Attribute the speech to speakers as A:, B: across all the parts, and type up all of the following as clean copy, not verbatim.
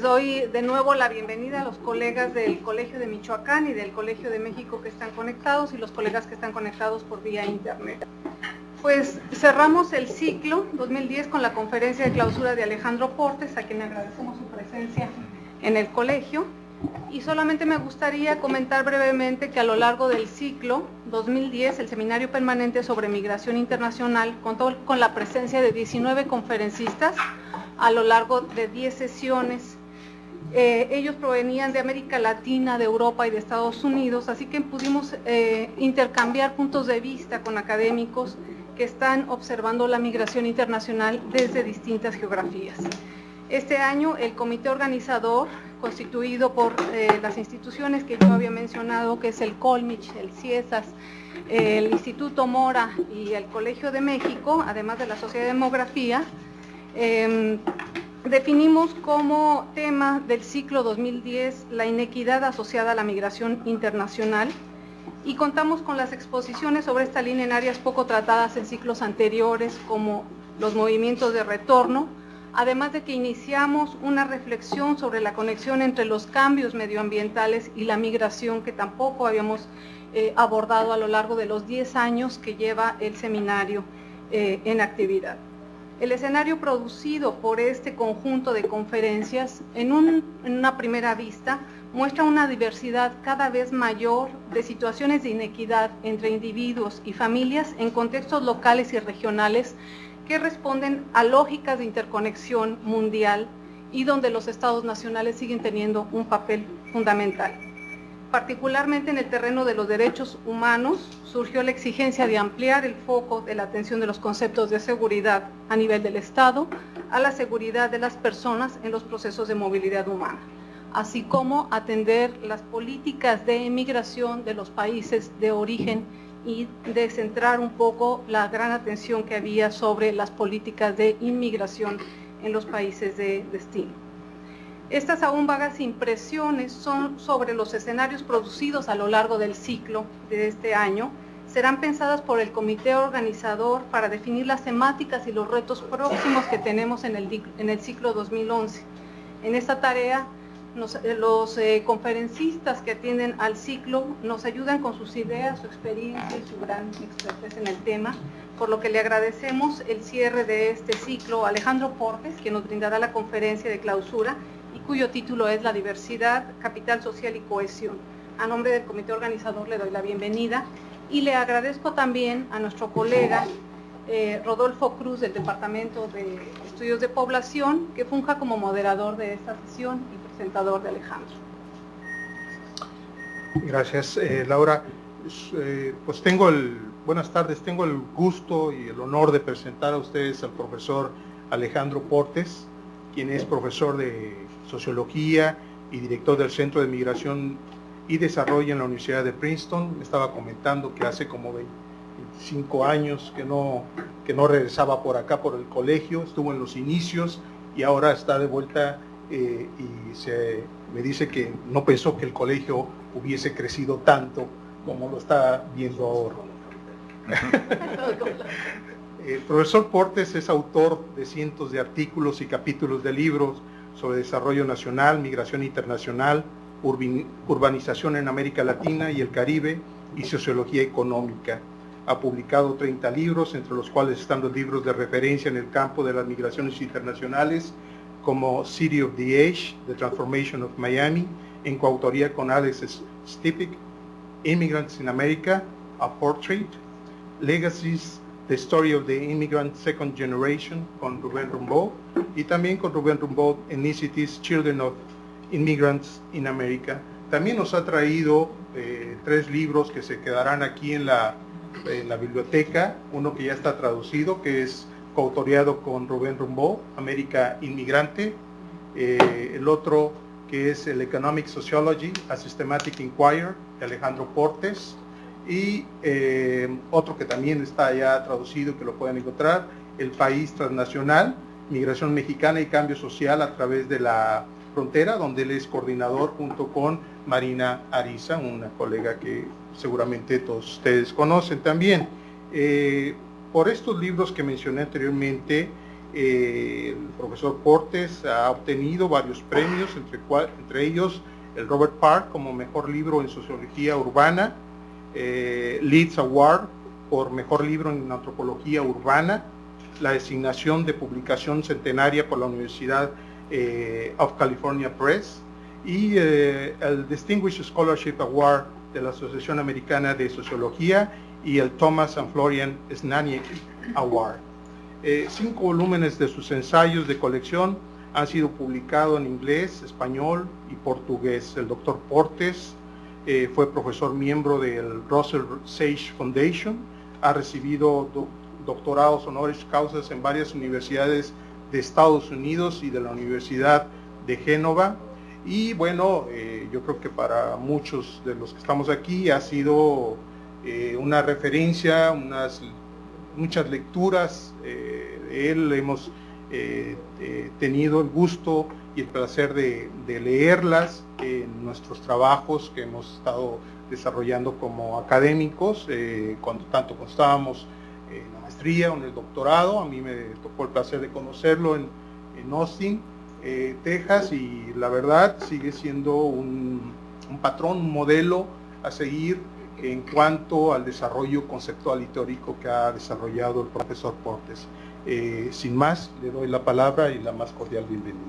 A: Doy de nuevo la bienvenida a los colegas del Colegio de Michoacán y del Colegio de México que están conectados y los colegas que están conectados por vía internet. Pues cerramos el ciclo 2010 con la conferencia de clausura de Alejandro Portes, a quien agradecemos su presencia en el colegio. Y solamente me gustaría comentar brevemente que a lo largo del ciclo 2010, el Seminario Permanente sobre Migración Internacional contó con la presencia de 19 conferencistas a lo largo de 10 sesiones. Ellos provenían de América Latina, de Europa y de Estados Unidos, así que pudimos intercambiar puntos de vista con académicos que están observando la migración internacional desde distintas geografías. Este año el comité organizador, constituido por las instituciones que yo había mencionado, que es el Colmich, el CIESAS, el Instituto Mora y el Colegio de México, además de la Sociedad de Demografía, definimos como tema del ciclo 2010 la inequidad asociada a la migración internacional y contamos con las exposiciones sobre esta línea en áreas poco tratadas en ciclos anteriores, como los movimientos de retorno, además de que iniciamos una reflexión sobre la conexión entre los cambios medioambientales y la migración que tampoco habíamos abordado a lo largo de los 10 años que lleva el seminario en actividad. El escenario producido por este conjunto de conferencias, en una primera vista, muestra una diversidad cada vez mayor de situaciones de inequidad entre individuos y familias en contextos locales y regionales que responden a lógicas de interconexión mundial y donde los estados nacionales siguen teniendo un papel fundamental. Particularmente en el terreno de los derechos humanos, surgió la exigencia de ampliar el foco de la atención de los conceptos de seguridad a nivel del Estado a la seguridad de las personas en los procesos de movilidad humana, así como atender las políticas de emigración de los países de origen y de centrar un poco la gran atención que había sobre las políticas de inmigración en los países de destino. Estas aún vagas impresiones son sobre los escenarios producidos a lo largo del ciclo de este año. Serán pensadas por el comité organizador para definir las temáticas y los retos próximos que tenemos en el ciclo 2011. En esta tarea, los conferencistas que atienden al ciclo nos ayudan con sus ideas, su experiencia y su gran expertise en el tema, por lo que le agradecemos el cierre de este ciclo a Alejandro Portes, que nos brindará la conferencia de clausura, y cuyo título es La diversidad, capital social y cohesión. A nombre del comité organizador le doy la bienvenida y le agradezco también a nuestro colega Rodolfo Cruz del Departamento de Estudios de Población, que funja como moderador de esta sesión y presentador de Alejandro.
B: Gracias, Laura. Pues buenas tardes, tengo el gusto y el honor de presentar a ustedes al profesor Alejandro Portes, quien es profesor de Sociología y director del Centro de Migración y Desarrollo en la Universidad de Princeton. Me estaba comentando que hace como 25 años que no regresaba por acá, por el colegio, estuvo en los inicios y ahora está de vuelta y me dice que no pensó que el colegio hubiese crecido tanto como lo está viendo ahora. El profesor Portes es autor de cientos de artículos y capítulos de libros sobre desarrollo nacional, migración internacional, urbanización en América Latina y el Caribe y sociología económica. Ha publicado 30 libros, entre los cuales están los libros de referencia en el campo de las migraciones internacionales, como City of the Age, The Transformation of Miami, en coautoría con Alex Stipik, Immigrants in America, A Portrait, Legacies, The Story of the Immigrant Second Generation, con Rubén Rumbaud, y también con Rubén Rumbaud, Ethnicities, Children of Immigrants in America. También nos ha traído 3 libros que se quedarán aquí en la biblioteca, uno que ya está traducido, que es coautoriado con Rubén Rumbaud, América Inmigrante, el otro que es el Economic Sociology, A Systematic Inquiry, de Alejandro Portes, y otro que también está ya traducido, que lo pueden encontrar, El País Transnacional, Migración Mexicana y Cambio Social a través de la frontera, donde él es coordinador junto con Marina Ariza, una colega que seguramente todos ustedes conocen también. Por estos libros que mencioné anteriormente, El profesor Portes ha obtenido varios premios, entre ellos el Robert Park como mejor libro en sociología urbana, Leeds Award por mejor libro en antropología urbana, la designación de publicación centenaria por la Universidad of California Press y el Distinguished Scholarship Award de la Asociación Americana de Sociología y el Thomas and Florian Snaniek Award. 5 volúmenes de sus ensayos de colección han sido publicados en inglés, español y portugués. El doctor Portes fue profesor miembro del Russell Sage Foundation, ha recibido doctorados honoris causa en varias universidades de Estados Unidos y de la Universidad de Génova. Y bueno, yo creo que para muchos de los que estamos aquí ha sido una referencia, muchas lecturas de él. Hemos tenido el gusto y el placer de leerlas en nuestros trabajos que hemos estado desarrollando como académicos, tanto cuando estábamos en la maestría o en el doctorado. A mí me tocó el placer de conocerlo en Austin, Texas, y la verdad sigue siendo un patrón, un modelo a seguir en cuanto al desarrollo conceptual y teórico que ha desarrollado el profesor Portes. Sin más, le doy la palabra y la más cordial bienvenida.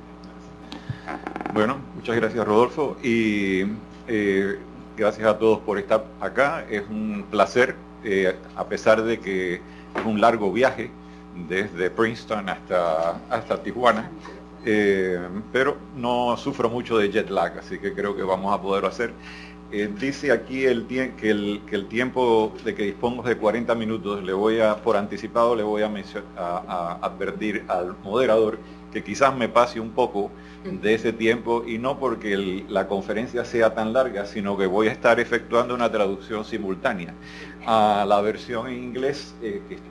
C: Bueno, muchas gracias, Rodolfo, y gracias a todos por estar acá. Es un placer, a pesar de que es un largo viaje desde Princeton hasta Tijuana, pero no sufro mucho de jet lag, así que creo que vamos a poderlo hacer. Dice aquí que el tiempo de que dispongo de 40 minutos. Por anticipado le voy a advertir al moderador que quizás me pase un poco de ese tiempo, y no porque la conferencia sea tan larga, sino que voy a estar efectuando una traducción simultánea a la versión en inglés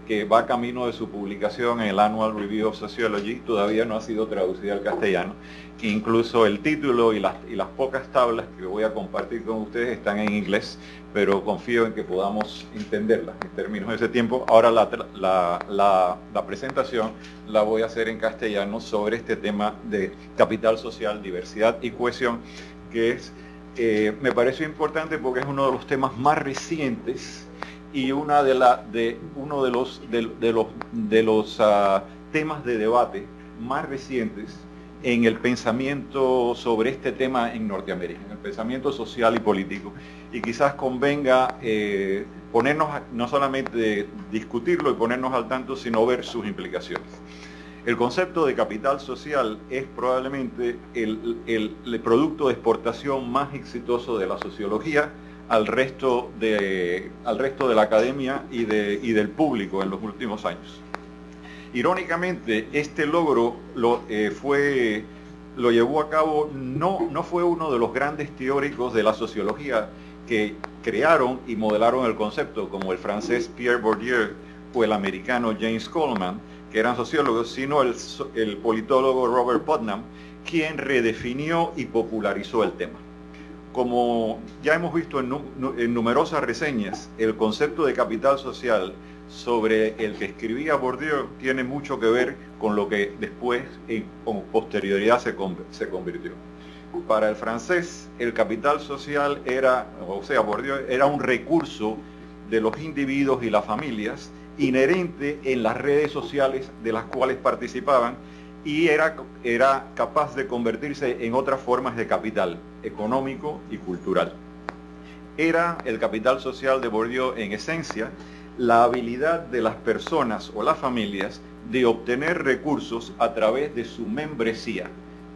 C: que va camino de su publicación en el Annual Review of Sociology. Todavía no ha sido traducida al castellano. Incluso el título y las pocas tablas que voy a compartir con ustedes están en inglés, pero confío en que podamos entenderlas en términos de ese tiempo. Ahora la presentación la voy a hacer en castellano sobre este tema de capital social, diversidad y cohesión, que me pareció importante porque es uno de los temas más recientes y uno de los temas de debate más recientes en el pensamiento sobre este tema en Norteamérica, en el pensamiento social y político. Y quizás convenga no solamente discutirlo y ponernos al tanto, sino ver sus implicaciones. El concepto de capital social es probablemente el producto de exportación más exitoso de la sociología al resto de la academia y del público en los últimos años. Irónicamente, este logro lo llevó a cabo, no fue uno de los grandes teóricos de la sociología que crearon y modelaron el concepto, como el francés Pierre Bourdieu o el americano James Coleman, que eran sociólogos, sino el politólogo Robert Putnam, quien redefinió y popularizó el tema. Como ya hemos visto en numerosas reseñas, el concepto de capital social sobre el que escribía Bourdieu tiene mucho que ver con lo que después, con posterioridad, se convirtió. Para el francés, el capital social Bourdieu era un recurso de los individuos y las familias, inherente en las redes sociales de las cuales participaban, y era capaz de convertirse en otras formas de capital económico y cultural. Era el capital social de Bourdieu, en esencia, la habilidad de las personas o las familias de obtener recursos a través de su membresía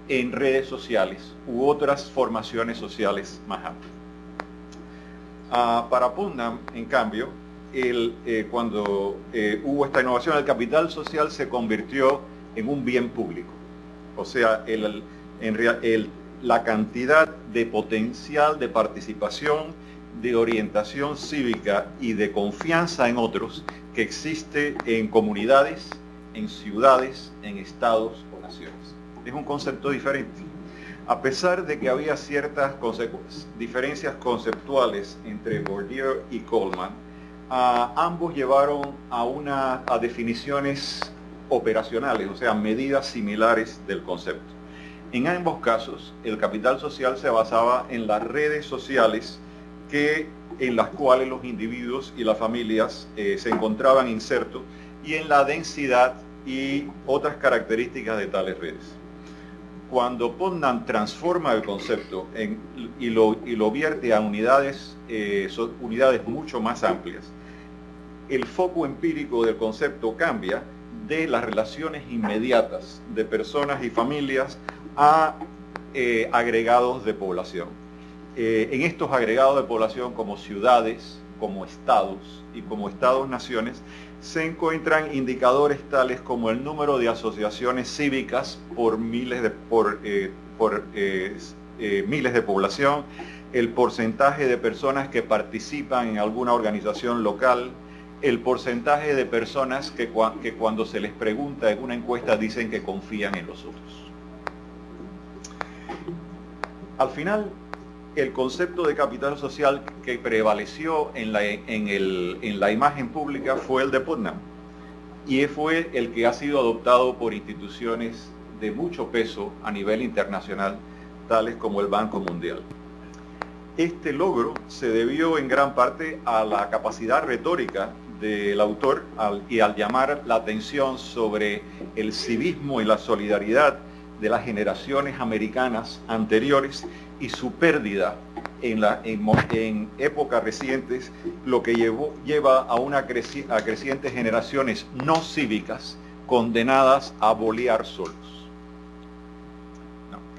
C: en redes sociales u otras formaciones sociales más amplias. Para Putnam, en cambio, cuando hubo esta innovación, el capital social se convirtió en un bien público. O sea, la cantidad de potencial de participación, de orientación cívica y de confianza en otros que existe en comunidades, en ciudades, en estados o naciones. Es un concepto diferente. A pesar de que había ciertas diferencias conceptuales entre Bourdieu y Coleman, ambos llevaron a definiciones operacionales, o sea, medidas similares del concepto. En ambos casos, el capital social se basaba en las redes sociales en las cuales los individuos y las familias se encontraban insertos, y en la densidad y otras características de tales redes. Cuando Putnam transforma el concepto y lo vierte a unidades mucho más amplias, el foco empírico del concepto cambia de las relaciones inmediatas de personas y familias a agregados de población. En estos agregados de población, como ciudades, como estados y como estados-naciones, se encuentran indicadores tales como el número de asociaciones cívicas por miles de población, el porcentaje de personas que participan en alguna organización local, el porcentaje de personas que cuando se les pregunta en una encuesta dicen que confían en los otros. Al final, el concepto de capital social que prevaleció en la imagen pública fue el de Putnam, y fue el que ha sido adoptado por instituciones de mucho peso a nivel internacional, tales como el Banco Mundial. Este logro se debió en gran parte a la capacidad retórica del autor y al llamar la atención sobre el civismo y la solidaridad de las generaciones americanas anteriores y su pérdida en épocas recientes, lo que lleva a crecientes generaciones no cívicas condenadas a bolear solos,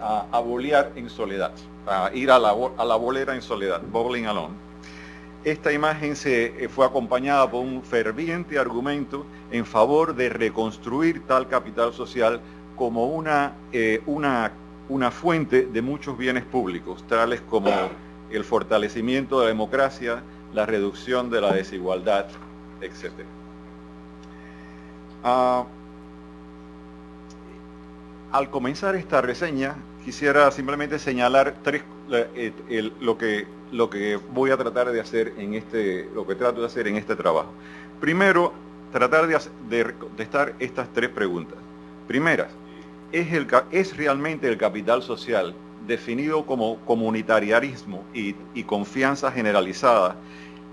C: a bolear en soledad, a ir a la bolera en soledad, bowling alone. Esta imagen fue acompañada por un ferviente argumento en favor de reconstruir tal capital social como una fuente de muchos bienes públicos, tales como el fortalecimiento de la democracia, la reducción de la desigualdad, etc. Al comenzar esta reseña, quisiera simplemente señalar lo que voy a tratar de hacer lo que trato de hacer en este trabajo. Primero, tratar de contestar estas tres preguntas. Primera, ¿es realmente el capital social, definido como comunitarianismo y confianza generalizada,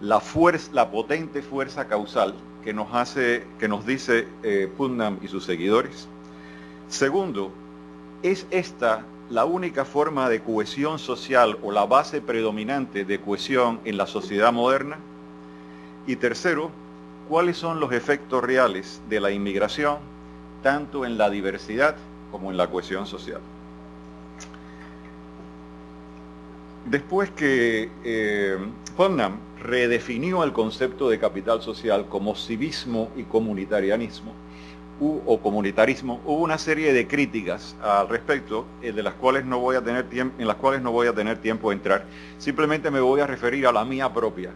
C: la potente fuerza causal que nos dice Putnam y sus seguidores? Segundo, ¿es esta la única forma de cohesión social o la base predominante de cohesión en la sociedad moderna? Y tercero, ¿cuáles son los efectos reales de la inmigración, tanto en la diversidad como en la cohesión social? Después que Putnam redefinió el concepto de capital social como civismo y comunitarismo, hubo una serie de críticas al respecto, en las cuales no voy a tener tiempo de entrar. Simplemente me voy a referir a la mía propia,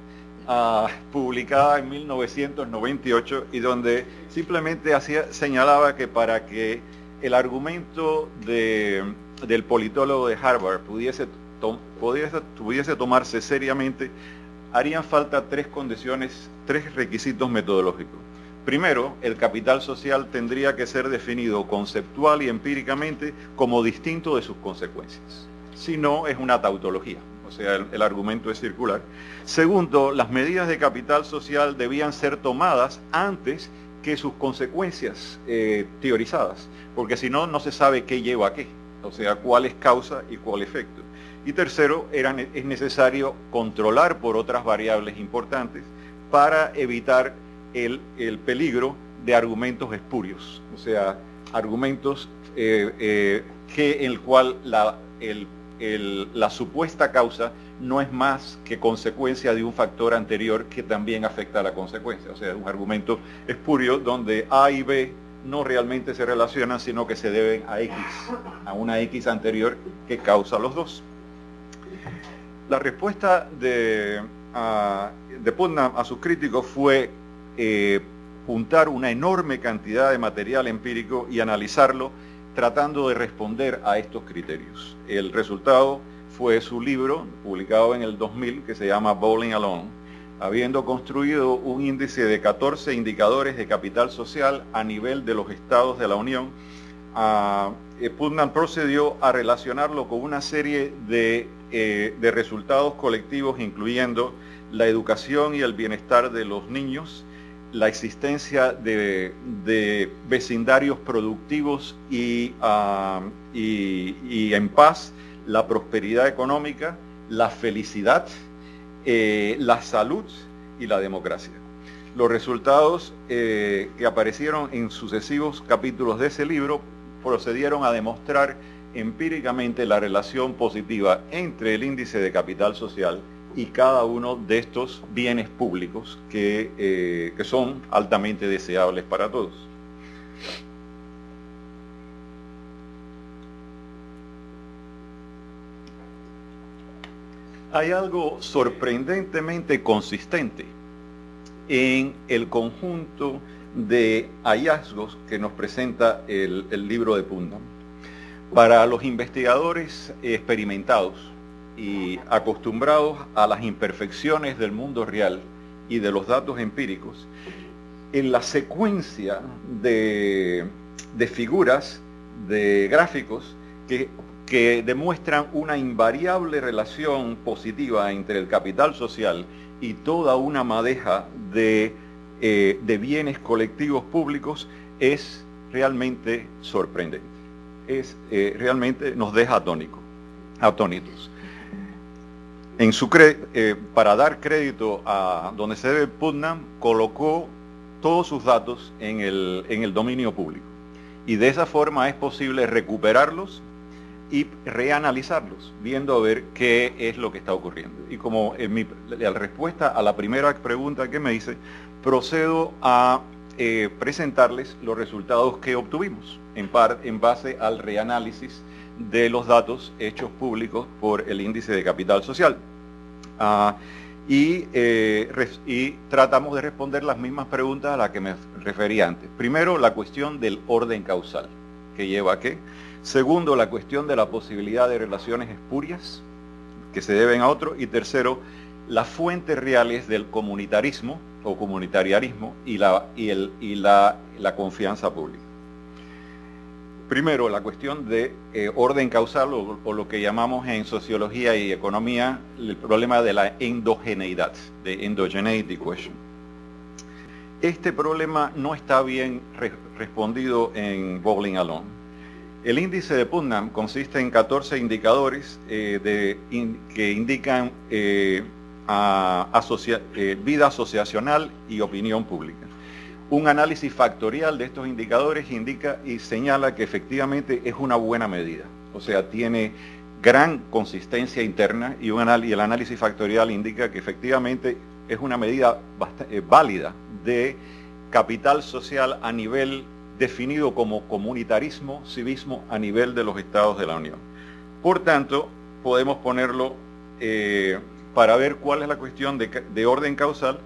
C: publicada en 1998, y donde simplemente señalaba que para que el argumento del politólogo de Harvard pudiese tomarse seriamente, harían falta tres requisitos metodológicos. Primero, el capital social tendría que ser definido conceptual y empíricamente como distinto de sus consecuencias. Si no, es una tautología, o sea, el argumento es circular. Segundo, las medidas de capital social debían ser tomadas antes que sus consecuencias teorizadas, porque si no, no se sabe qué lleva a qué, o sea, cuál es causa y cuál efecto. Y tercero, es necesario controlar por otras variables importantes para evitar el peligro de argumentos espurios, o sea, argumentos en el cual la supuesta causa no es más que consecuencia de un factor anterior que también afecta a la consecuencia. O sea, un argumento espurio donde A y B no realmente se relacionan, sino que se deben a X, a una X anterior que causa los dos. La respuesta de Putnam a sus críticos fue juntar una enorme cantidad de material empírico y analizarlo tratando de responder a estos criterios. El resultado fue su libro, publicado en el 2000, que se llama Bowling Alone, habiendo construido un índice de 14 indicadores de capital social a nivel de los estados de la Unión, Putnam procedió a relacionarlo con una serie de resultados colectivos, incluyendo la educación y el bienestar de los niños, la existencia de vecindarios productivos y en paz, la prosperidad económica, la felicidad, la salud y la democracia. Los resultados que aparecieron en sucesivos capítulos de ese libro procedieron a demostrar empíricamente la relación positiva entre el índice de capital social y cada uno de estos bienes públicos que son altamente deseables para todos. Hay algo sorprendentemente consistente en el conjunto de hallazgos que nos presenta el libro de Putnam. Para los investigadores experimentados y acostumbrados a las imperfecciones del mundo real y de los datos empíricos, en la secuencia de figuras, de gráficos que demuestran una invariable relación positiva entre el capital social y toda una madeja de bienes colectivos públicos, es realmente sorprendente. Realmente nos deja atónitos. Para dar crédito a donde se debe, Putnam colocó todos sus datos en el dominio público, y de esa forma es posible recuperarlos y reanalizarlos, viendo a ver qué es lo que está ocurriendo. Y como la respuesta a la primera pregunta que me hice, procedo a presentarles los resultados que obtuvimos, en base al reanálisis de los datos hechos públicos por el índice de capital social. Y tratamos de responder las mismas preguntas a las que me referí antes. Primero, la cuestión del orden causal, que lleva a qué. Segundo, la cuestión de la posibilidad de relaciones espurias que se deben a otro. Y tercero, las fuentes reales del comunitarismo o comunitarianismo y la confianza pública. Primero, la cuestión de orden causal, o lo que llamamos en sociología y economía el problema de la endogeneidad, de endogeneity question. Este problema no está bien respondido en Bowling Alone. El índice de Putnam consiste en 14 indicadores que indican vida asociacional y opinión pública. Un análisis factorial de estos indicadores indica y señala que efectivamente es una buena medida, o sea, tiene gran consistencia interna, y el análisis factorial indica que efectivamente es una medida válida de capital social a nivel definido como comunitarismo, civismo a nivel de los estados de la Unión. Por tanto, podemos ponerlo para ver cuál es la cuestión de orden causal.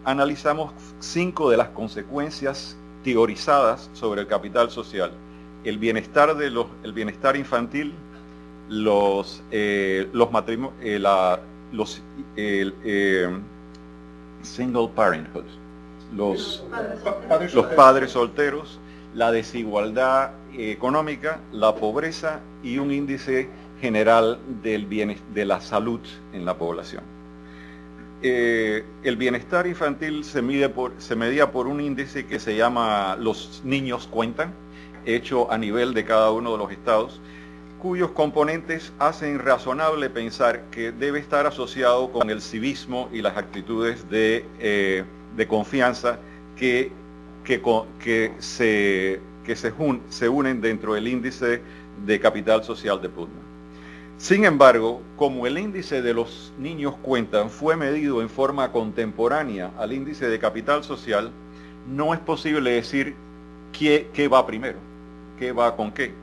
C: Analizamos 5 de las consecuencias teorizadas sobre el capital social: el bienestar infantil, single parenthood, los padres solteros, la desigualdad económica, la pobreza y un índice general de la salud en la población. El bienestar infantil se medía por un índice que se llama Los Niños Cuentan, hecho a nivel de cada uno de los estados, cuyos componentes hacen razonable pensar que debe estar asociado con el civismo y las actitudes de confianza que se unen dentro del índice de capital social de Putnam. Sin embargo, como el índice de los niños cuentan fue medido en forma contemporánea al índice de capital social, no es posible decir qué va primero, qué va con qué.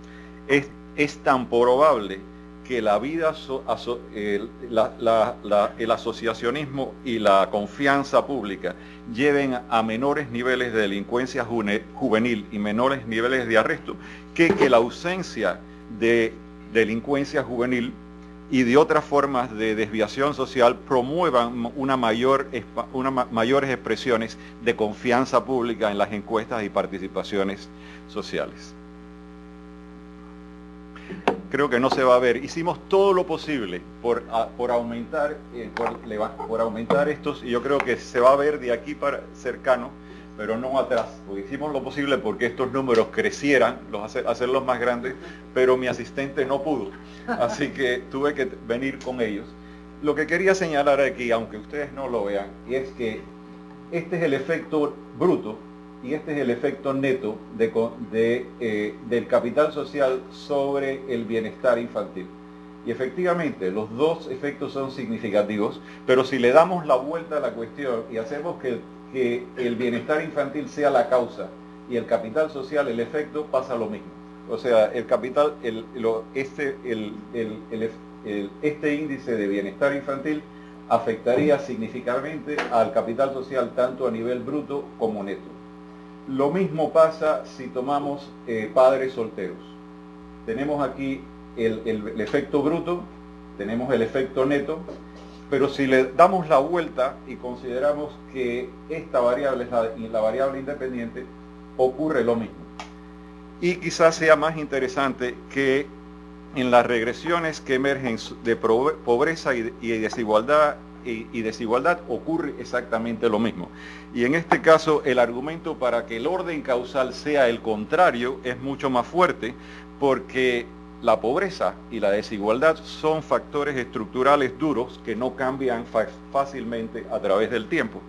C: Es tan probable que la vida, el asociacionismo y la confianza pública lleven a menores niveles de delincuencia juvenil y menores niveles de arresto, que la ausencia de delincuencia juvenil y de otras formas de desviación social promuevan mayores expresiones de confianza pública en las encuestas y participaciones sociales. Creo que no se va a ver. Hicimos todo lo posible por aumentar estos, y yo creo que se va a ver de aquí para cercano, pero no atrás, porque hicimos lo posible porque estos números crecieran, hacerlos más grandes, pero mi asistente no pudo, así que tuve que venir con ellos. Lo que quería señalar aquí, aunque ustedes no lo vean, es que este es el efecto bruto y este es el efecto neto del capital social sobre el bienestar infantil. Y efectivamente, los dos efectos son significativos, pero si le damos la vuelta a la cuestión y hacemos que el bienestar infantil sea la causa y el capital social el efecto, pasa lo mismo. O sea, el capital, este índice de bienestar infantil afectaría significativamente al capital social tanto a nivel bruto como neto. Lo mismo pasa si tomamos padres solteros. Tenemos aquí el efecto bruto, tenemos el efecto neto, pero si le damos la vuelta y consideramos que esta variable es la variable independiente, ocurre lo mismo. Y quizás sea más interesante que en las regresiones que emergen de pobreza y desigualdad, ocurre exactamente lo mismo. Y en este caso el argumento para que el orden causal sea el contrario es mucho más fuerte, porque la pobreza y la desigualdad son factores estructurales duros que no cambian fácilmente a través del tiempo.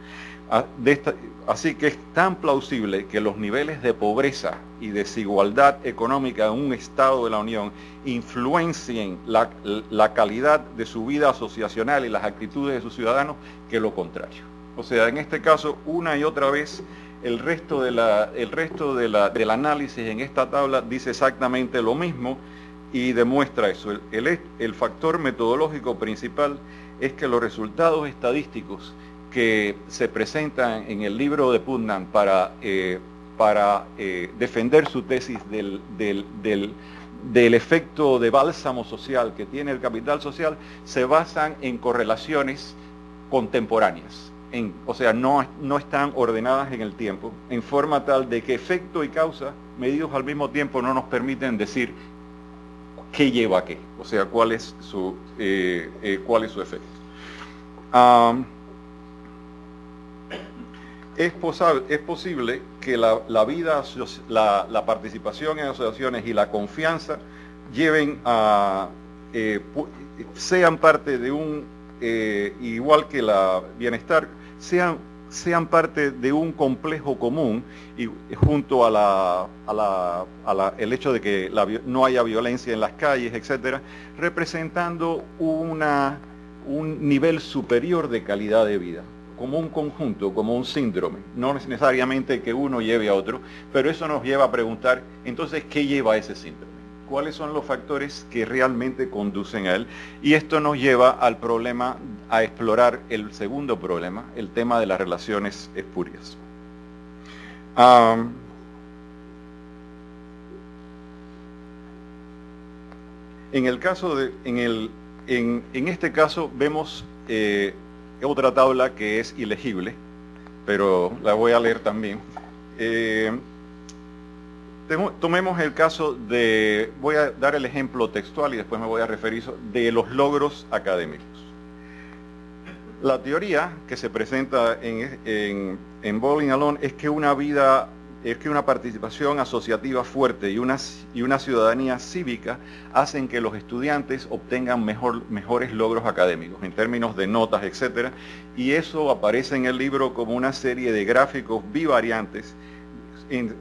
C: Así que es tan plausible que los niveles de pobreza y desigualdad económica en un Estado de la Unión influencien la calidad de su vida asociacional y las actitudes de sus ciudadanos que lo contrario. O sea, en este caso, una y otra vez, el resto del análisis en esta tabla dice exactamente lo mismo y demuestra eso. El factor metodológico principal es que los resultados estadísticos que se presentan en el libro de Putnam para defender su tesis del efecto de bálsamo social que tiene el capital social, se basan en correlaciones contemporáneas. O sea, no están ordenadas en el tiempo, en forma tal de que efecto y causa, medidos al mismo tiempo, no nos permiten decir qué lleva a qué, o sea, cuál es su efecto. Es posible que la vida, la participación en asociaciones y la confianza sean parte de un, igual que la bienestar, sean parte de un complejo común, y junto a el hecho de que no haya violencia en las calles, etcétera, representando un nivel superior de calidad de vida, como un conjunto, como un síndrome. No es necesariamente que uno lleve a otro, pero eso nos lleva a preguntar, entonces, ¿qué lleva a ese síndrome? ¿Cuáles son los factores que realmente conducen a él? Y esto nos lleva al problema, a explorar el segundo problema, el tema de las relaciones espurias. En este caso vemos otra tabla que es ilegible, pero la voy a leer también. Tomemos el caso voy a dar el ejemplo textual y después me voy a referir de los logros académicos. La teoría que se presenta en Bowling Alone es que una participación asociativa fuerte y una ciudadanía cívica hacen que los estudiantes obtengan mejores logros académicos en términos de notas, etcétera, y eso aparece en el libro como una serie de gráficos bivariantes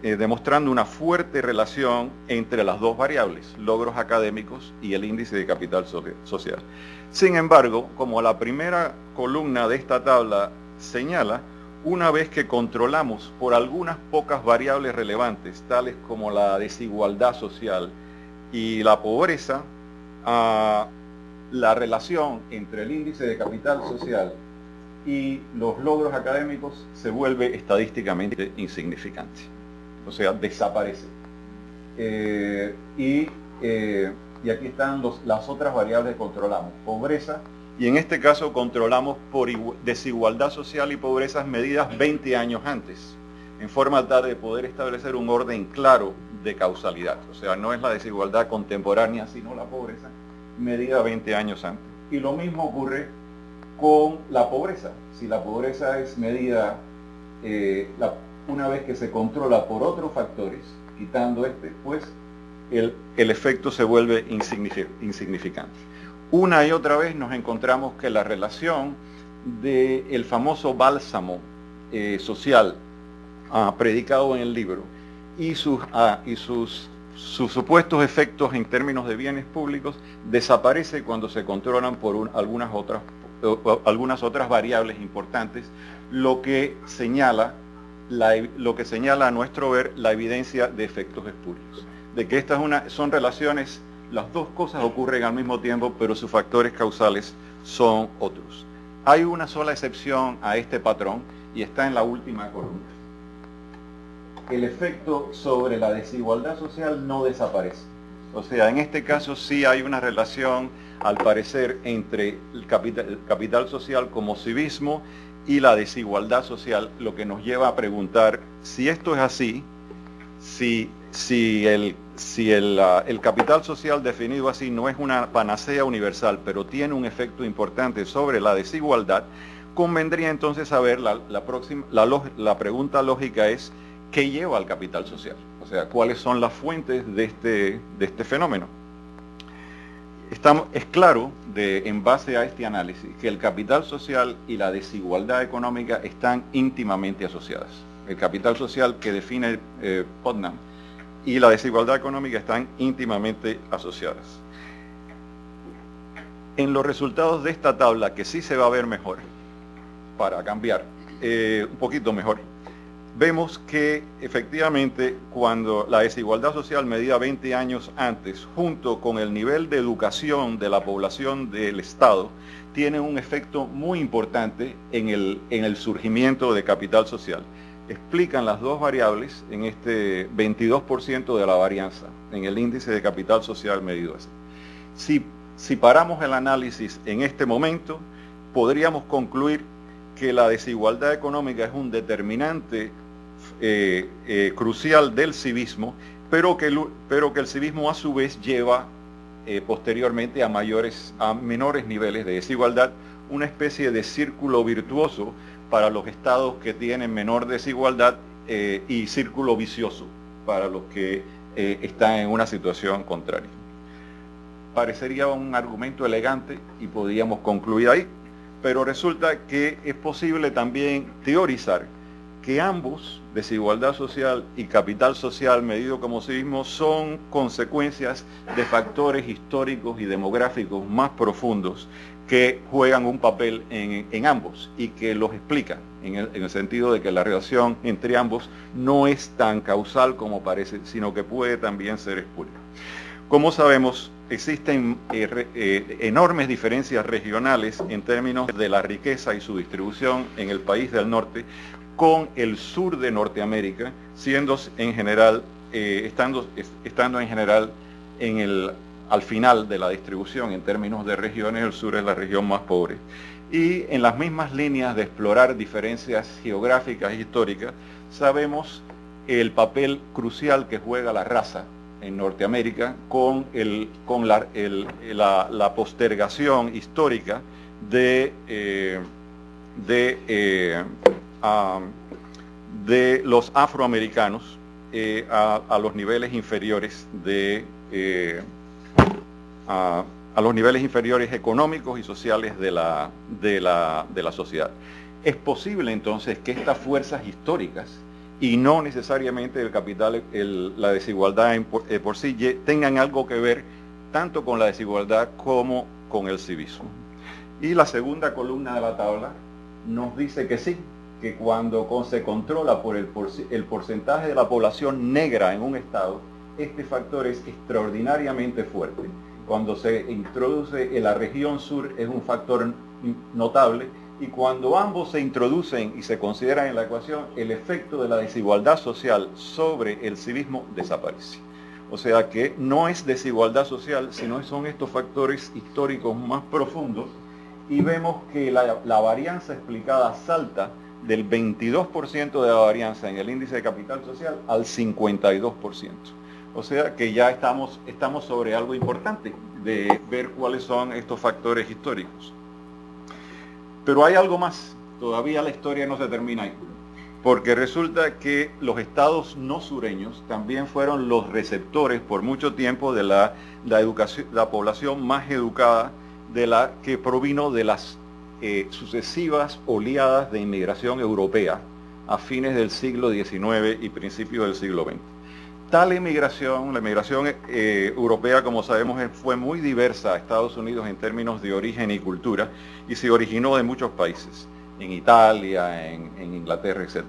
C: demostrando una fuerte relación entre las dos variables, logros académicos y el índice de capital social. Sin embargo, como la primera columna de esta tabla señala, una vez que controlamos por algunas pocas variables relevantes, tales como la desigualdad social y la pobreza, la relación entre el índice de capital social y los logros académicos se vuelve estadísticamente insignificante. O sea, desaparece. y aquí están las otras variables que controlamos. Pobreza, y en este caso controlamos por desigualdad social y pobrezas medidas 20 años antes, en forma tal de poder establecer un orden claro de causalidad. O sea, no es la desigualdad contemporánea, sino la pobreza medida 20 años antes. Y lo mismo ocurre con la pobreza. Si la pobreza es medida una vez que se controla por otros factores, quitando pues el efecto se vuelve insignificante. Una y otra vez nos encontramos que la relación del famoso bálsamo social predicado en el libro y sus supuestos efectos en términos de bienes públicos desaparece cuando se controlan por algunas otras variables importantes, lo que señala a nuestro ver la evidencia de efectos espurios, de que estas son relaciones, las dos cosas ocurren al mismo tiempo, pero sus factores causales son otros. Hay una sola excepción a este patrón y está en la última columna. El efecto sobre la desigualdad social no desaparece. O sea, en este caso sí hay una relación, al parecer, entre el capital social como civismo y la desigualdad social, lo que nos lleva a preguntar si esto es así, si el capital social definido así no es una panacea universal, pero tiene un efecto importante sobre la desigualdad, convendría entonces saber, la pregunta lógica es, ¿qué lleva al capital social? O sea, ¿cuáles son las fuentes de este fenómeno? Es claro, en base a este análisis, que el capital social y la desigualdad económica están íntimamente asociadas. El capital social que define Putnam y la desigualdad económica están íntimamente asociadas. En los resultados de esta tabla, que sí se va a ver mejor, para cambiar, un poquito mejor, vemos que efectivamente cuando la desigualdad social medida 20 años antes, junto con el nivel de educación de la población del Estado, tiene un efecto muy importante en el surgimiento de capital social. Explican las dos variables en este 22% de la varianza, en el índice de capital social medido así. Si paramos el análisis en este momento, podríamos concluir que la desigualdad económica es un determinante crucial del civismo, pero que el civismo a su vez lleva posteriormente a menores niveles de desigualdad, una especie de círculo virtuoso para los estados que tienen menor desigualdad y círculo vicioso para los que están en una situación contraria. Parecería un argumento elegante y podríamos concluir ahí, pero resulta que es posible también teorizar que ambos, desigualdad social y capital social medido como civismo, son consecuencias de factores históricos y demográficos más profundos que juegan un papel en ambos y que los explican, en el sentido de que la relación entre ambos no es tan causal como parece, sino que puede también ser espuria. Como sabemos, existen enormes diferencias regionales en términos de la riqueza y su distribución en el país del norte, con el sur de Norteamérica, estando en general al final de la distribución en términos de regiones, el sur es la región más pobre. Y en las mismas líneas de explorar diferencias geográficas e históricas, sabemos el papel crucial que juega la raza en Norteamérica con la postergación histórica de los afroamericanos a los niveles inferiores a los niveles inferiores económicos y sociales de la sociedad. Es posible entonces que estas fuerzas históricas y no necesariamente el capital, la desigualdad por sí, tengan algo que ver tanto con la desigualdad como con el civismo. Y la segunda columna de la tabla nos dice que sí, que cuando se controla por el porcentaje de la población negra en un estado, este factor es extraordinariamente fuerte. Cuando se introduce en la región sur es un factor notable, y cuando ambos se introducen y se consideran en la ecuación, el efecto de la desigualdad social sobre el civismo desaparece. O sea que no es desigualdad social, sino son estos factores históricos más profundos, y vemos que la varianza explicada salta del 22% de la varianza en el índice de capital social al 52%. O sea que ya estamos sobre algo importante de ver cuáles son estos factores históricos. Pero hay algo más, todavía la historia no se termina ahí, porque resulta que los estados no sureños también fueron los receptores por mucho tiempo de la población más educada de la que provino de las sucesivas oleadas de inmigración europea a fines del siglo XIX y principios del siglo XX. Tal inmigración, la inmigración europea, como sabemos, fue muy diversa a Estados Unidos en términos de origen y cultura, y se originó de muchos países, en Italia, en Inglaterra, etc.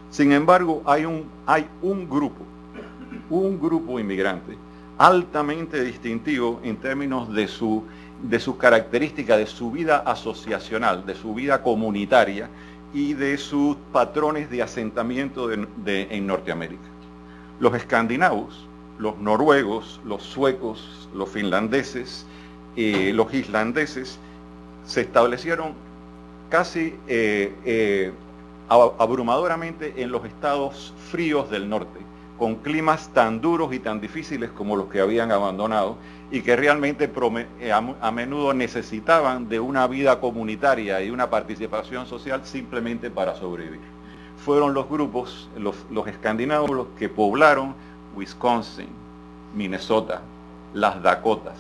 C: Sin embargo, hay un grupo inmigrante altamente distintivo en términos de su característica, de su vida asociacional, de su vida comunitaria y de sus patrones de asentamiento en Norteamérica. Los escandinavos, los noruegos, los suecos, los finlandeses, los islandeses, se establecieron casi abrumadoramente en los estados fríos del norte, con climas tan duros y tan difíciles como los que habían abandonado, y que realmente a menudo necesitaban de una vida comunitaria y una participación social simplemente para sobrevivir. Fueron los grupos, los escandinavos, los que poblaron Wisconsin, Minnesota, las Dakotas,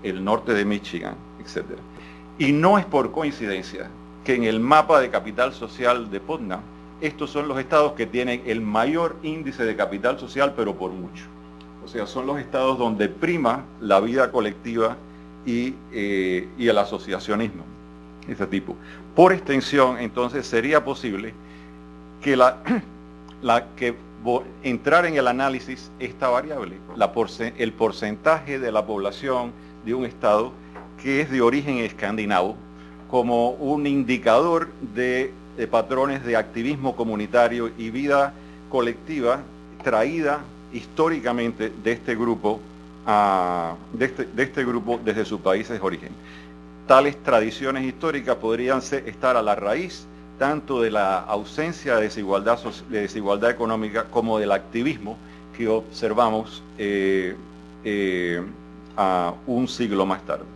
C: el norte de Michigan, etc. Y no es por coincidencia que en el mapa de capital social de Putnam, estos son los estados que tienen el mayor índice de capital social, pero por mucho. O sea, son los estados donde prima la vida colectiva y el asociacionismo, ese tipo. Por extensión, entonces, sería posible que entrar en el análisis esta variable, el porcentaje de la población de un estado que es de origen escandinavo, como un indicador de patrones de activismo comunitario y vida colectiva traída históricamente de este grupo desde sus países de origen. Tales tradiciones históricas podrían estar a la raíz tanto de la ausencia de desigualdad económica como del activismo que observamos a un siglo más tarde.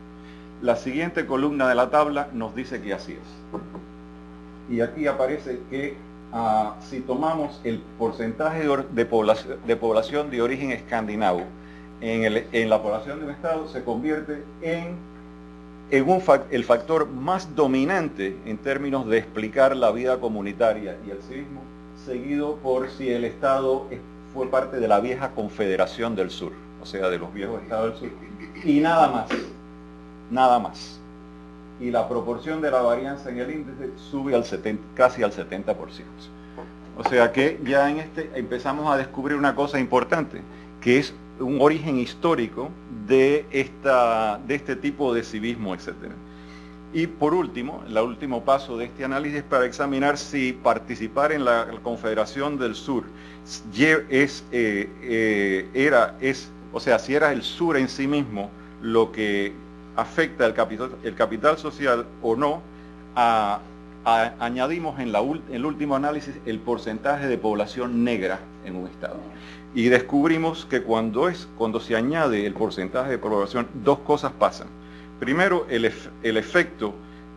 C: La siguiente columna de la tabla nos dice que así es. Y aquí aparece que si tomamos el porcentaje de población de origen escandinavo en la población de un estado, se convierte en el factor más dominante en términos de explicar la vida comunitaria y el civismo, seguido por si el estado fue parte de la vieja Confederación del Sur, o sea, de los viejos estados del sur, y nada más. Y la proporción de la varianza en el índice sube casi al 70%. O sea que ya en empezamos a descubrir una cosa importante, que es un origen histórico de este tipo de civismo, etc. Y por último, el último paso de este análisis es para examinar si participar en la Confederación del Sur o sea, si era el sur en sí mismo lo que afecta el capital social o no. Añadimos en el último análisis el porcentaje de población negra en un estado. Y descubrimos que cuando se añade el porcentaje de población, dos cosas pasan. Primero, el efecto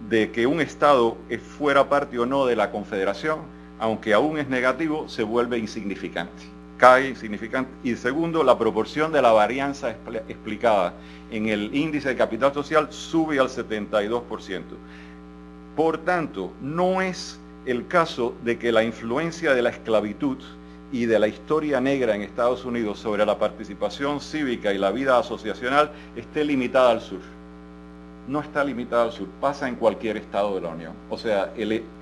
C: de que un estado fuera parte o no de la Confederación, aunque aún es negativo, se vuelve insignificante, cae insignificante. Y segundo, la proporción de la varianza explicada en el índice de capital social sube al 72%. Por tanto, no es el caso de que la influencia de la esclavitud y de la historia negra en Estados Unidos sobre la participación cívica y la vida asociacional esté limitada al sur. No está limitada al sur, pasa en cualquier estado de la Unión. O sea,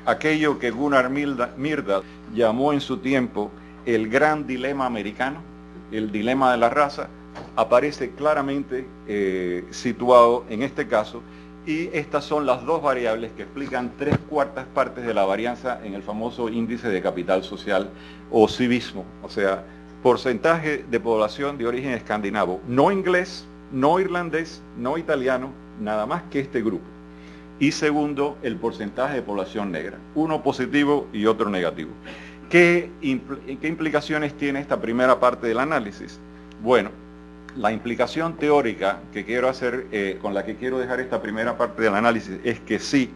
C: aquello que Gunnar Myrdal llamó en su tiempo el gran dilema americano, el dilema de la raza, aparece claramente situado en este caso. Y estas son las dos variables que explican 3/4 partes de la varianza en el famoso índice de capital social o civismo. O sea, porcentaje de población de origen escandinavo, no inglés, no irlandés, no italiano, nada más que este grupo. Y segundo, el porcentaje de población negra, uno positivo y otro negativo. ¿Qué implicaciones tiene esta primera parte del análisis? Bueno, la implicación teórica que quiero hacer, con la que quiero dejar esta primera parte del análisis, es que sí,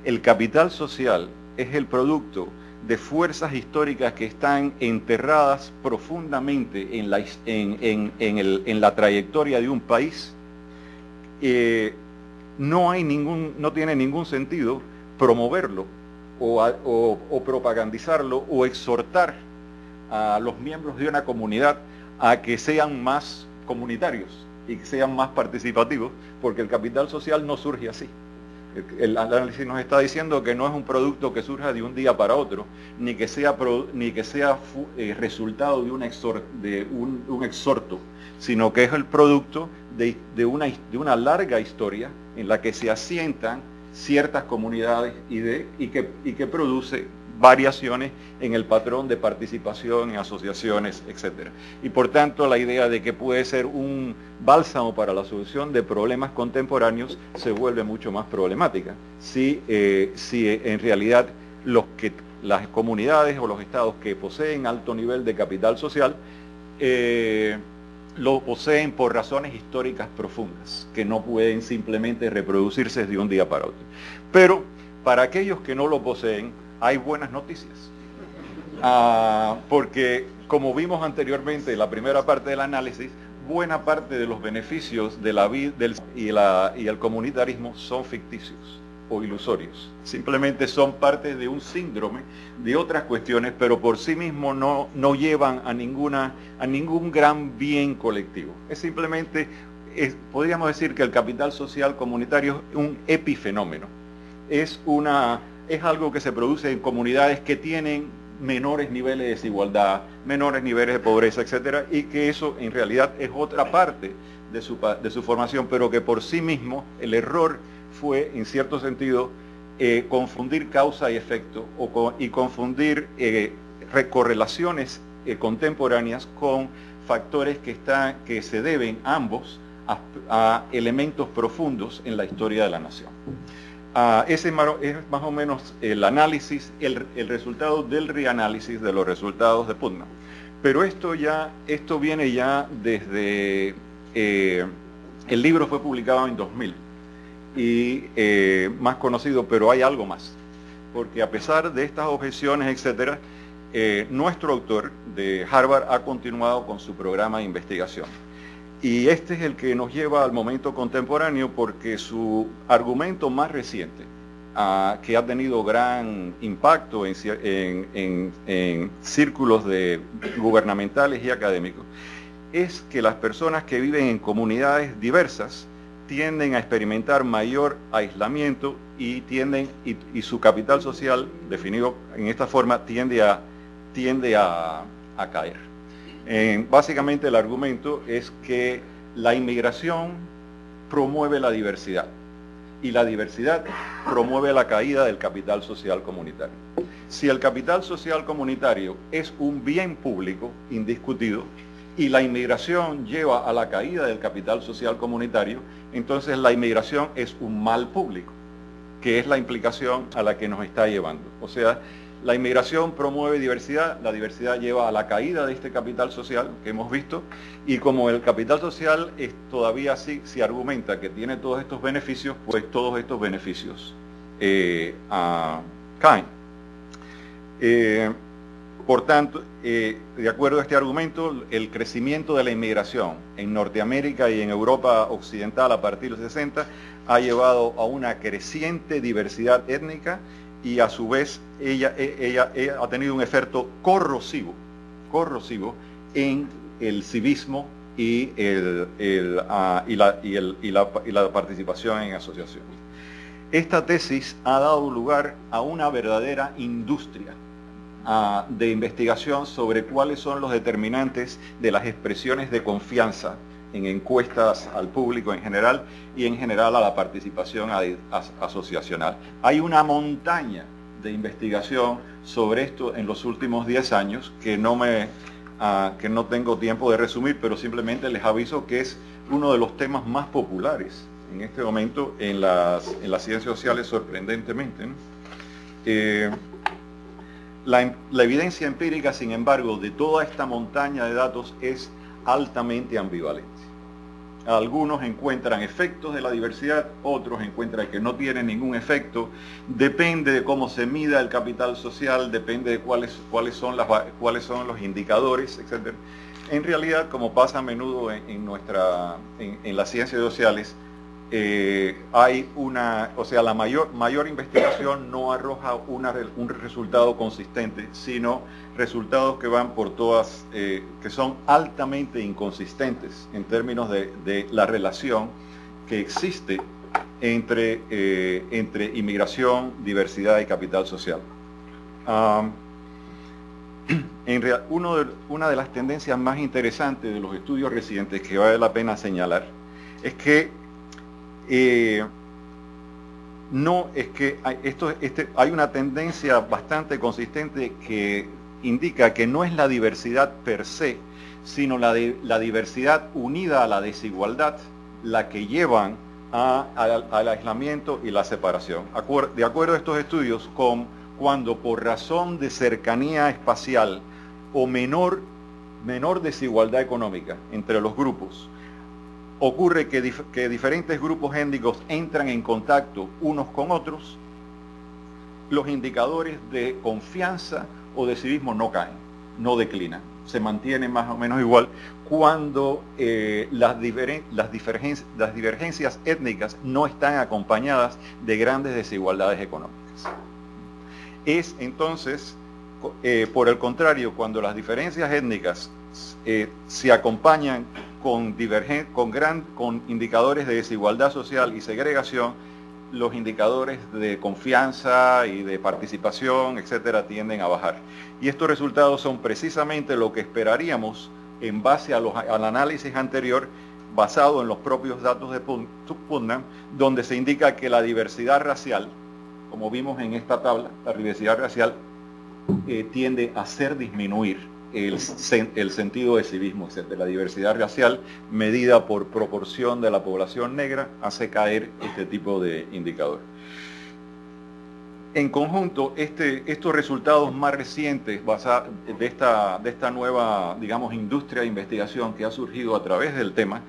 C: el capital social es el producto de fuerzas históricas que están enterradas profundamente en la trayectoria de un país. No tiene ningún sentido promoverlo o propagandizarlo o exhortar a los miembros de una comunidad a que sean más comunitarios y que sean más participativos, porque el capital social no surge así. El análisis nos está diciendo que no es un producto que surja de un día para otro, ni que sea resultado de un exhorto, sino que es el producto de una larga historia en la que se asientan ciertas comunidades y que produce variaciones en el patrón de participación en asociaciones, etc. Y por tanto la idea de que puede ser un bálsamo para la solución de problemas contemporáneos se vuelve mucho más problemática si en realidad las comunidades o los estados que poseen alto nivel de capital social lo poseen por razones históricas profundas que no pueden simplemente reproducirse de un día para otro. Pero para aquellos que no lo poseen, hay buenas noticias, porque como vimos anteriormente en la primera parte del análisis, buena parte de los beneficios de la vida y el comunitarismo son ficticios o ilusorios, simplemente son parte de un síndrome de otras cuestiones, pero por sí mismos no llevan a ningún gran bien colectivo. Es simplemente, podríamos decir que el capital social comunitario es un epifenómeno, es algo que se produce en comunidades que tienen menores niveles de desigualdad, menores niveles de pobreza, etcétera, y que eso en realidad es otra parte de su formación, pero que por sí mismo el error fue, en cierto sentido, confundir causa y efecto y confundir correlaciones contemporáneas con factores que se deben ambos a elementos profundos en la historia de la nación. Ese es más o menos el análisis, el resultado del reanálisis de los resultados de Putnam. Pero esto viene ya desde, el libro fue publicado en 2000 y más conocido, pero hay algo más. Porque a pesar de estas objeciones, etcétera, nuestro autor de Harvard ha continuado con su programa de investigación. Y este es el que nos lleva al momento contemporáneo, porque su argumento más reciente, que ha tenido gran impacto en círculos gubernamentales y académicos, es que las personas que viven en comunidades diversas tienden a experimentar mayor aislamiento y su capital social, definido en esta forma, tiende a caer. Básicamente el argumento es que la inmigración promueve la diversidad y la diversidad promueve la caída del capital social comunitario. Si el capital social comunitario es un bien público indiscutido y la inmigración lleva a la caída del capital social comunitario, entonces la inmigración es un mal público, que es la implicación a la que nos está llevando. O sea, la inmigración promueve diversidad, la diversidad lleva a la caída de este capital social que hemos visto, y como el capital social todavía sí se argumenta que tiene todos estos beneficios, pues todos estos beneficios caen. Por tanto, de acuerdo a este argumento, el crecimiento de la inmigración en Norteamérica y en Europa occidental a partir de los 60 ha llevado a una creciente diversidad étnica, y a su vez ella ha tenido un efecto corrosivo en el civismo y la participación en asociaciones. Esta tesis ha dado lugar a una verdadera industria de investigación sobre cuáles son los determinantes de las expresiones de confianza en encuestas al público en general y en general a la participación asociacional. Hay una montaña de investigación sobre esto en los últimos 10 años que no me que no tengo tiempo de resumir, pero simplemente les aviso que es uno de los temas más populares en este momento en las ciencias sociales, sorprendentemente, ¿no? La evidencia empírica, sin embargo, de toda esta montaña de datos es altamente ambivalente. Algunos encuentran efectos de la diversidad, otros encuentran que no tienen ningún efecto. Depende de cómo se mida el capital social, depende de cuáles son los indicadores, etc. En realidad, como pasa a menudo en las ciencias sociales, hay la mayor investigación no arroja un resultado consistente, sino resultados que van por todas, que son altamente inconsistentes en términos de la relación que existe entre inmigración, diversidad y capital social. Una de las tendencias más interesantes de los estudios recientes que vale la pena señalar es que hay una tendencia bastante consistente que indica que no es la diversidad per se, sino la diversidad unida a la desigualdad la que llevan al aislamiento y la separación. De acuerdo a estos estudios, cuando por razón de cercanía espacial o menor desigualdad económica entre los grupos, ocurre que diferentes grupos étnicos entran en contacto unos con otros, los indicadores de confianza o de civismo no caen, no declinan, se mantienen más o menos igual cuando las divergencias étnicas no están acompañadas de grandes desigualdades económicas. Es entonces, por el contrario, cuando las diferencias étnicas se acompañan con indicadores de desigualdad social y segregación, los indicadores de confianza y de participación, etcétera, tienden a bajar. Y estos resultados son precisamente lo que esperaríamos en base al análisis anterior, basado en los propios datos de Putnam, donde se indica que la diversidad racial, como vimos en esta tabla, la diversidad racial tiende a hacer disminuir el sentido de civismo, etc. La diversidad racial medida por proporción de la población negra hace caer este tipo de indicador. En conjunto, estos resultados más recientes de esta nueva, digamos, industria de investigación que ha surgido a través del tema,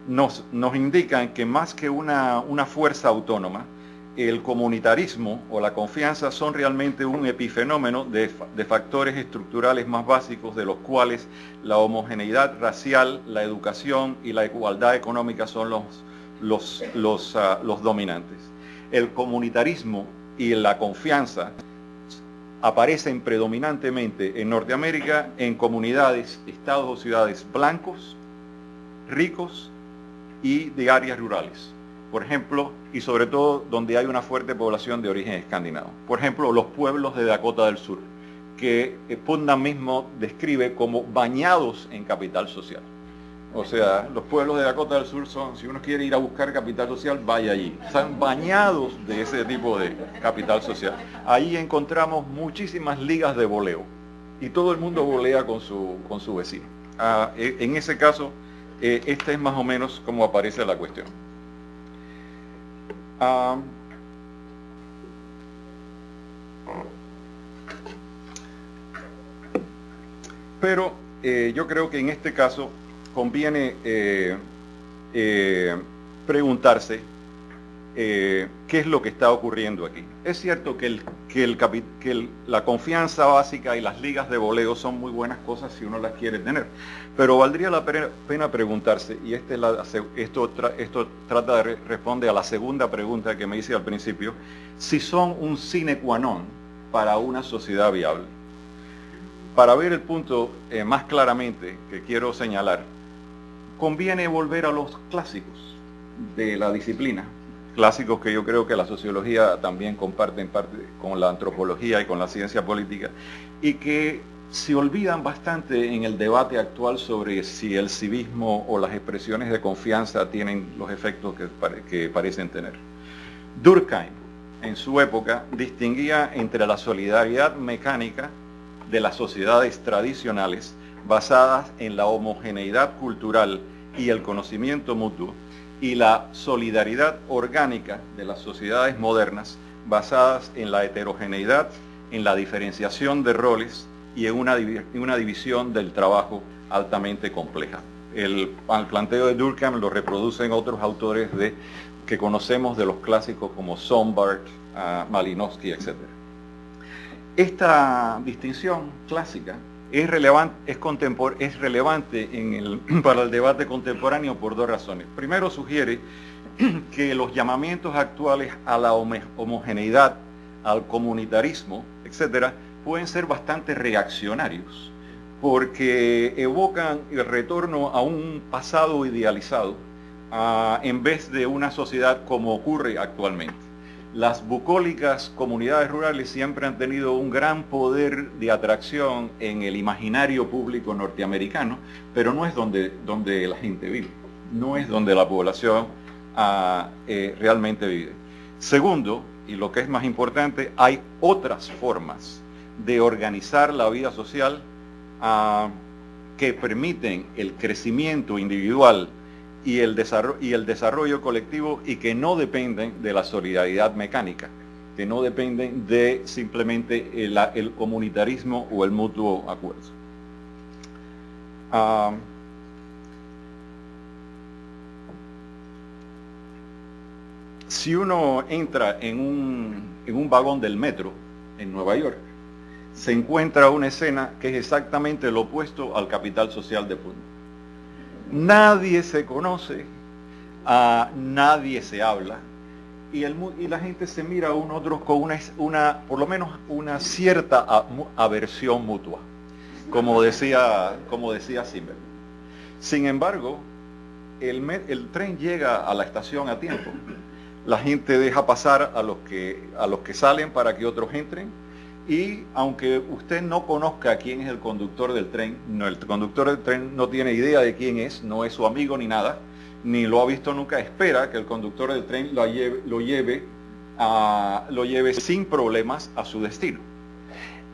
C: nos indican que más que una fuerza autónoma, el comunitarismo o la confianza son realmente un epifenómeno de factores estructurales más básicos, de los cuales la homogeneidad racial, la educación y la igualdad económica son los dominantes. El comunitarismo y la confianza aparecen predominantemente en Norteamérica en comunidades, estados o ciudades blancos, ricos y de áreas rurales. Por ejemplo, y sobre todo donde hay una fuerte población de origen escandinavo. Por ejemplo, los pueblos de Dakota del Sur, que Putnam mismo describe como bañados en capital social. O sea, los pueblos de Dakota del Sur son, si uno quiere ir a buscar capital social, vaya allí. Están bañados de ese tipo de capital social. Ahí encontramos muchísimas ligas de voleo. Y todo el mundo volea con su vecino. En ese caso, esta es más o menos como aparece la cuestión. Pero yo creo que en este caso conviene preguntarse qué es lo que está ocurriendo aquí. Es cierto que la confianza básica y las ligas de voleo son muy buenas cosas si uno las quiere tener, pero valdría la pena preguntarse, y esto responde a la segunda pregunta que me hice al principio, si son un sine qua non para una sociedad viable. Para ver el punto más claramente que quiero señalar, conviene volver a los clásicos de la disciplina, clásicos que yo creo que la sociología también comparte en parte con la antropología y con la ciencia política, y que se olvidan bastante en el debate actual sobre si el civismo o las expresiones de confianza tienen los efectos que parecen tener. Durkheim, en su época, distinguía entre la solidaridad mecánica de las sociedades tradicionales basadas en la homogeneidad cultural y el conocimiento mutuo, y la solidaridad orgánica de las sociedades modernas basadas en la heterogeneidad, en la diferenciación de roles y en una división del trabajo altamente compleja. El planteo de Durkheim lo reproducen otros autores que conocemos de los clásicos como Sombart, Malinowski, etc. Esta distinción clásica es relevante para el debate contemporáneo por dos razones. Primero, sugiere que los llamamientos actuales a la homogeneidad, al comunitarismo, etc., pueden ser bastante reaccionarios, porque evocan el retorno a un pasado idealizado en vez de una sociedad como ocurre actualmente. Las bucólicas comunidades rurales siempre han tenido un gran poder de atracción en el imaginario público norteamericano, pero no es donde la gente vive, no es donde la población realmente vive. Segundo, y lo que es más importante, hay otras formas de organizar la vida social que permiten el crecimiento individual y el desarrollo colectivo, y que no dependen de la solidaridad mecánica, que no dependen de simplemente el comunitarismo o el mutuo acuerdo. Si uno entra en un vagón del metro en Nueva York, se encuentra una escena que es exactamente lo opuesto al capital social de Putnam. Nadie se conoce, nadie se habla, y la gente se mira a uno a otro con por lo menos una cierta aversión mutua, como decía Simmel. Sin embargo, el tren llega a la estación a tiempo. La gente deja pasar a los que salen para que otros entren. Y aunque usted no conozca quién es el conductor del tren, el conductor del tren no tiene idea de quién es, no es su amigo ni nada, ni lo ha visto nunca, espera que el conductor del tren lo lleve sin problemas a su destino.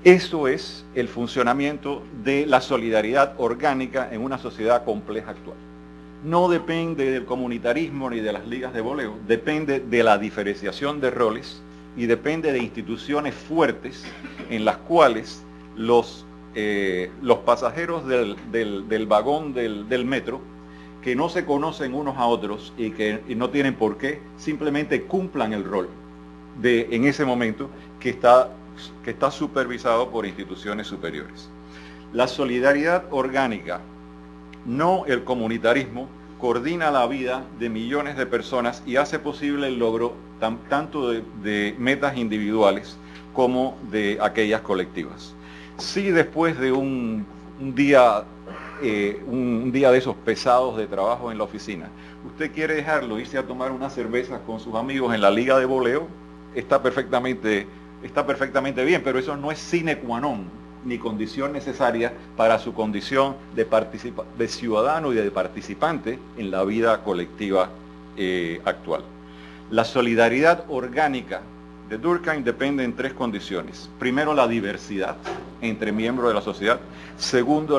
C: Eso es el funcionamiento de la solidaridad orgánica en una sociedad compleja actual. No depende del comunitarismo ni de las ligas de voleo, depende de la diferenciación de roles, y depende de instituciones fuertes en las cuales los pasajeros del vagón del metro, que no se conocen unos a otros y no tienen por qué, simplemente cumplan el rol en ese momento que está supervisado por instituciones superiores. La solidaridad orgánica, no el comunitarismo, coordina la vida de millones de personas y hace posible el logro tanto de metas individuales como de aquellas colectivas. Si después de un día de esos pesados de trabajo en la oficina, usted quiere dejarlo, irse a tomar una cerveza con sus amigos en la liga de voleo, está perfectamente bien, pero eso no es sine qua non, ni condición necesaria para su condición de ciudadano y de participante en la vida colectiva actual. La solidaridad orgánica de Durkheim depende en tres condiciones. Primero, la diversidad entre miembros de la sociedad. Segundo,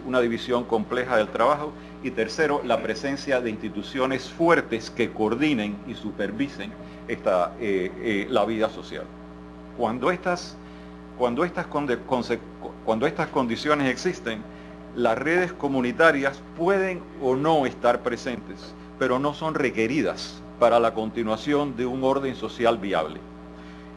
C: una división compleja del trabajo. Y tercero, la presencia de instituciones fuertes que coordinen y supervisen la vida social. Cuando estas condiciones existen, las redes comunitarias pueden o no estar presentes, pero no son requeridas para la continuación de un orden social viable.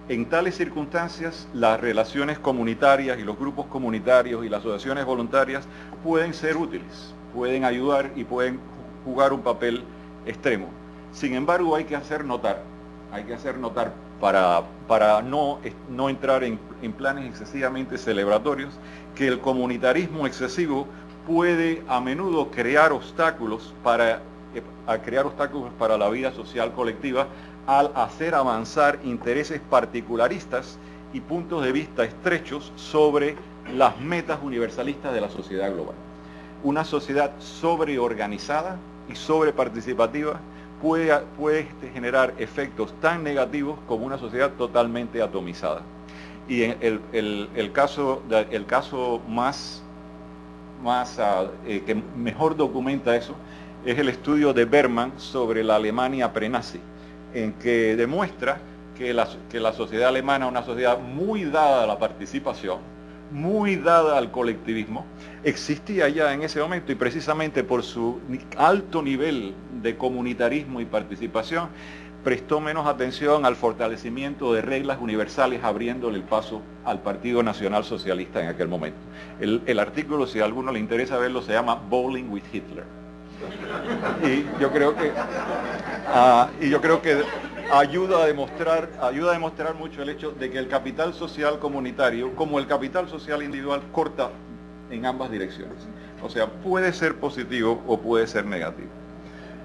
C: En tales circunstancias, las relaciones comunitarias y los grupos comunitarios y las asociaciones voluntarias pueden ser útiles, pueden ayudar y pueden jugar un papel extremo. Sin embargo, hay que hacer notar para no entrar en planes excesivamente celebratorios, que el comunitarismo excesivo puede a menudo crear obstáculos para la vida social colectiva al hacer avanzar intereses particularistas y puntos de vista estrechos sobre las metas universalistas de la sociedad global. Una sociedad sobreorganizada y sobreparticipativa puede generar efectos tan negativos como una sociedad totalmente atomizada. Y el caso que mejor documenta eso es el estudio de Berman sobre la Alemania prenazi, en que demuestra que la sociedad alemana es una sociedad muy dada a la participación, muy dada al colectivismo, existía ya en ese momento, y precisamente por su alto nivel de comunitarismo y participación, prestó menos atención al fortalecimiento de reglas universales, abriéndole el paso al Partido Nacional Socialista en aquel momento. El artículo, si a alguno le interesa verlo, se llama Bowling with Hitler. Y yo creo que ayuda a demostrar mucho el hecho de que el capital social comunitario, como el capital social individual, corta en ambas direcciones. O sea, puede ser positivo o puede ser negativo.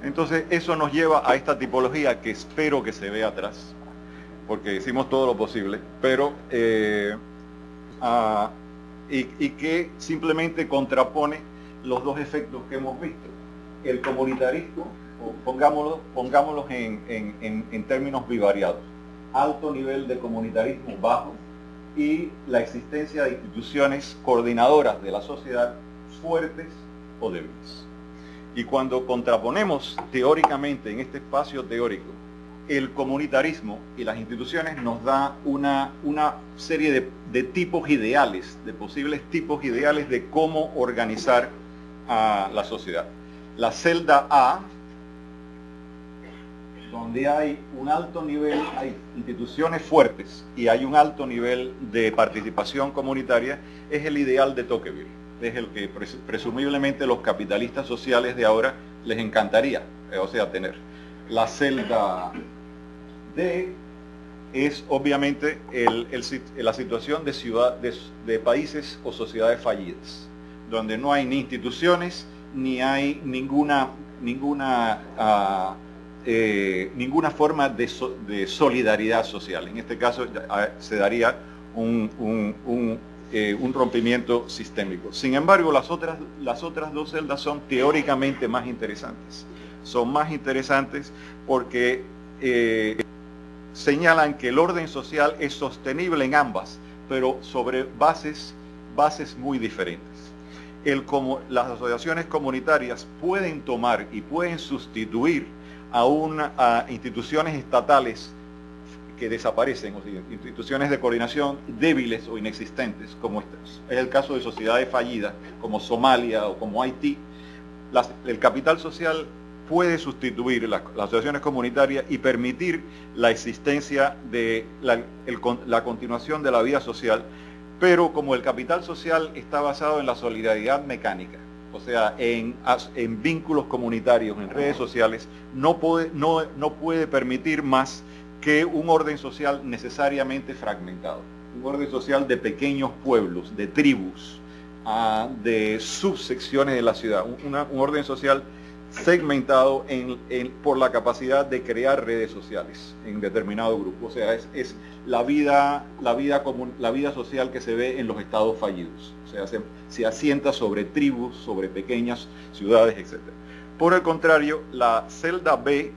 C: Entonces, eso nos lleva a esta tipología que espero que se vea atrás, porque hicimos todo lo posible, pero y que simplemente contrapone los dos efectos que hemos visto. El comunitarismo, pongámoslos en términos bivariados, alto nivel de comunitarismo bajo y la existencia de instituciones coordinadoras de la sociedad fuertes o débiles. Y cuando contraponemos teóricamente en este espacio teórico el comunitarismo y las instituciones, nos da una serie de tipos ideales, de posibles tipos ideales de cómo organizar a la sociedad. La celda A, donde hay un alto nivel, hay instituciones fuertes y hay un alto nivel de participación comunitaria, es el ideal de Tocqueville. Es el que presumiblemente los capitalistas sociales de ahora les encantaría, tener. La celda D es obviamente la situación de países o sociedades fallidas, donde no hay ni instituciones, ni hay ninguna forma de solidaridad social. En este caso se daría un rompimiento sistémico. Sin embargo, las otras dos celdas son teóricamente más interesantes. Son más interesantes porque señalan que el orden social es sostenible en ambas, pero sobre bases muy diferentes. Las asociaciones comunitarias pueden tomar y pueden sustituir a instituciones estatales que desaparecen, o sea, instituciones de coordinación débiles o inexistentes, como estas. Es el caso de sociedades fallidas, como Somalia o como Haití. El capital social puede sustituir las asociaciones comunitarias y permitir la existencia de la continuación de la vida social, pero como el capital social está basado en la solidaridad mecánica, o sea, en vínculos comunitarios, en redes sociales, no puede permitir más que un orden social necesariamente fragmentado, un orden social de pequeños pueblos, de tribus, de subsecciones de la ciudad, un orden social segmentado por la capacidad de crear redes sociales en determinado grupo. O sea, es la vida social que se ve en los estados fallidos. O sea, se asienta sobre tribus, sobre pequeñas ciudades, etc. Por el contrario, la celda B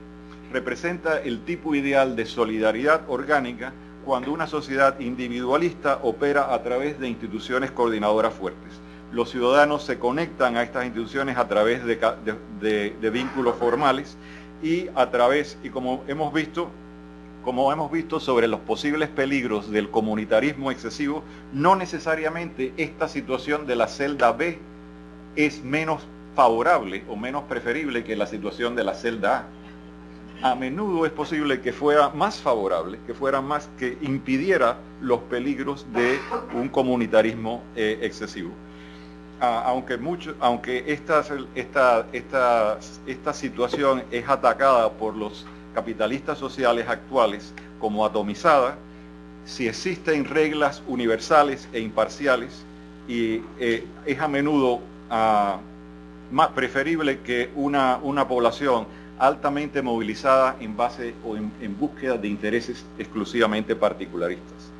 C: representa el tipo ideal de solidaridad orgánica cuando una sociedad individualista opera a través de instituciones coordinadoras fuertes. Los ciudadanos se conectan a estas instituciones a través de vínculos formales y como hemos visto sobre los posibles peligros del comunitarismo excesivo, no necesariamente esta situación de la celda B es menos favorable o menos preferible que la situación de la celda A. A menudo es posible que fuera más favorable, que impidiera los peligros de un comunitarismo excesivo. Aunque esta situación es atacada por los capitalistas sociales actuales como atomizada, si existen reglas universales e imparciales, y es a menudo más preferible que una población altamente movilizada en base o en búsqueda de intereses exclusivamente particularistas.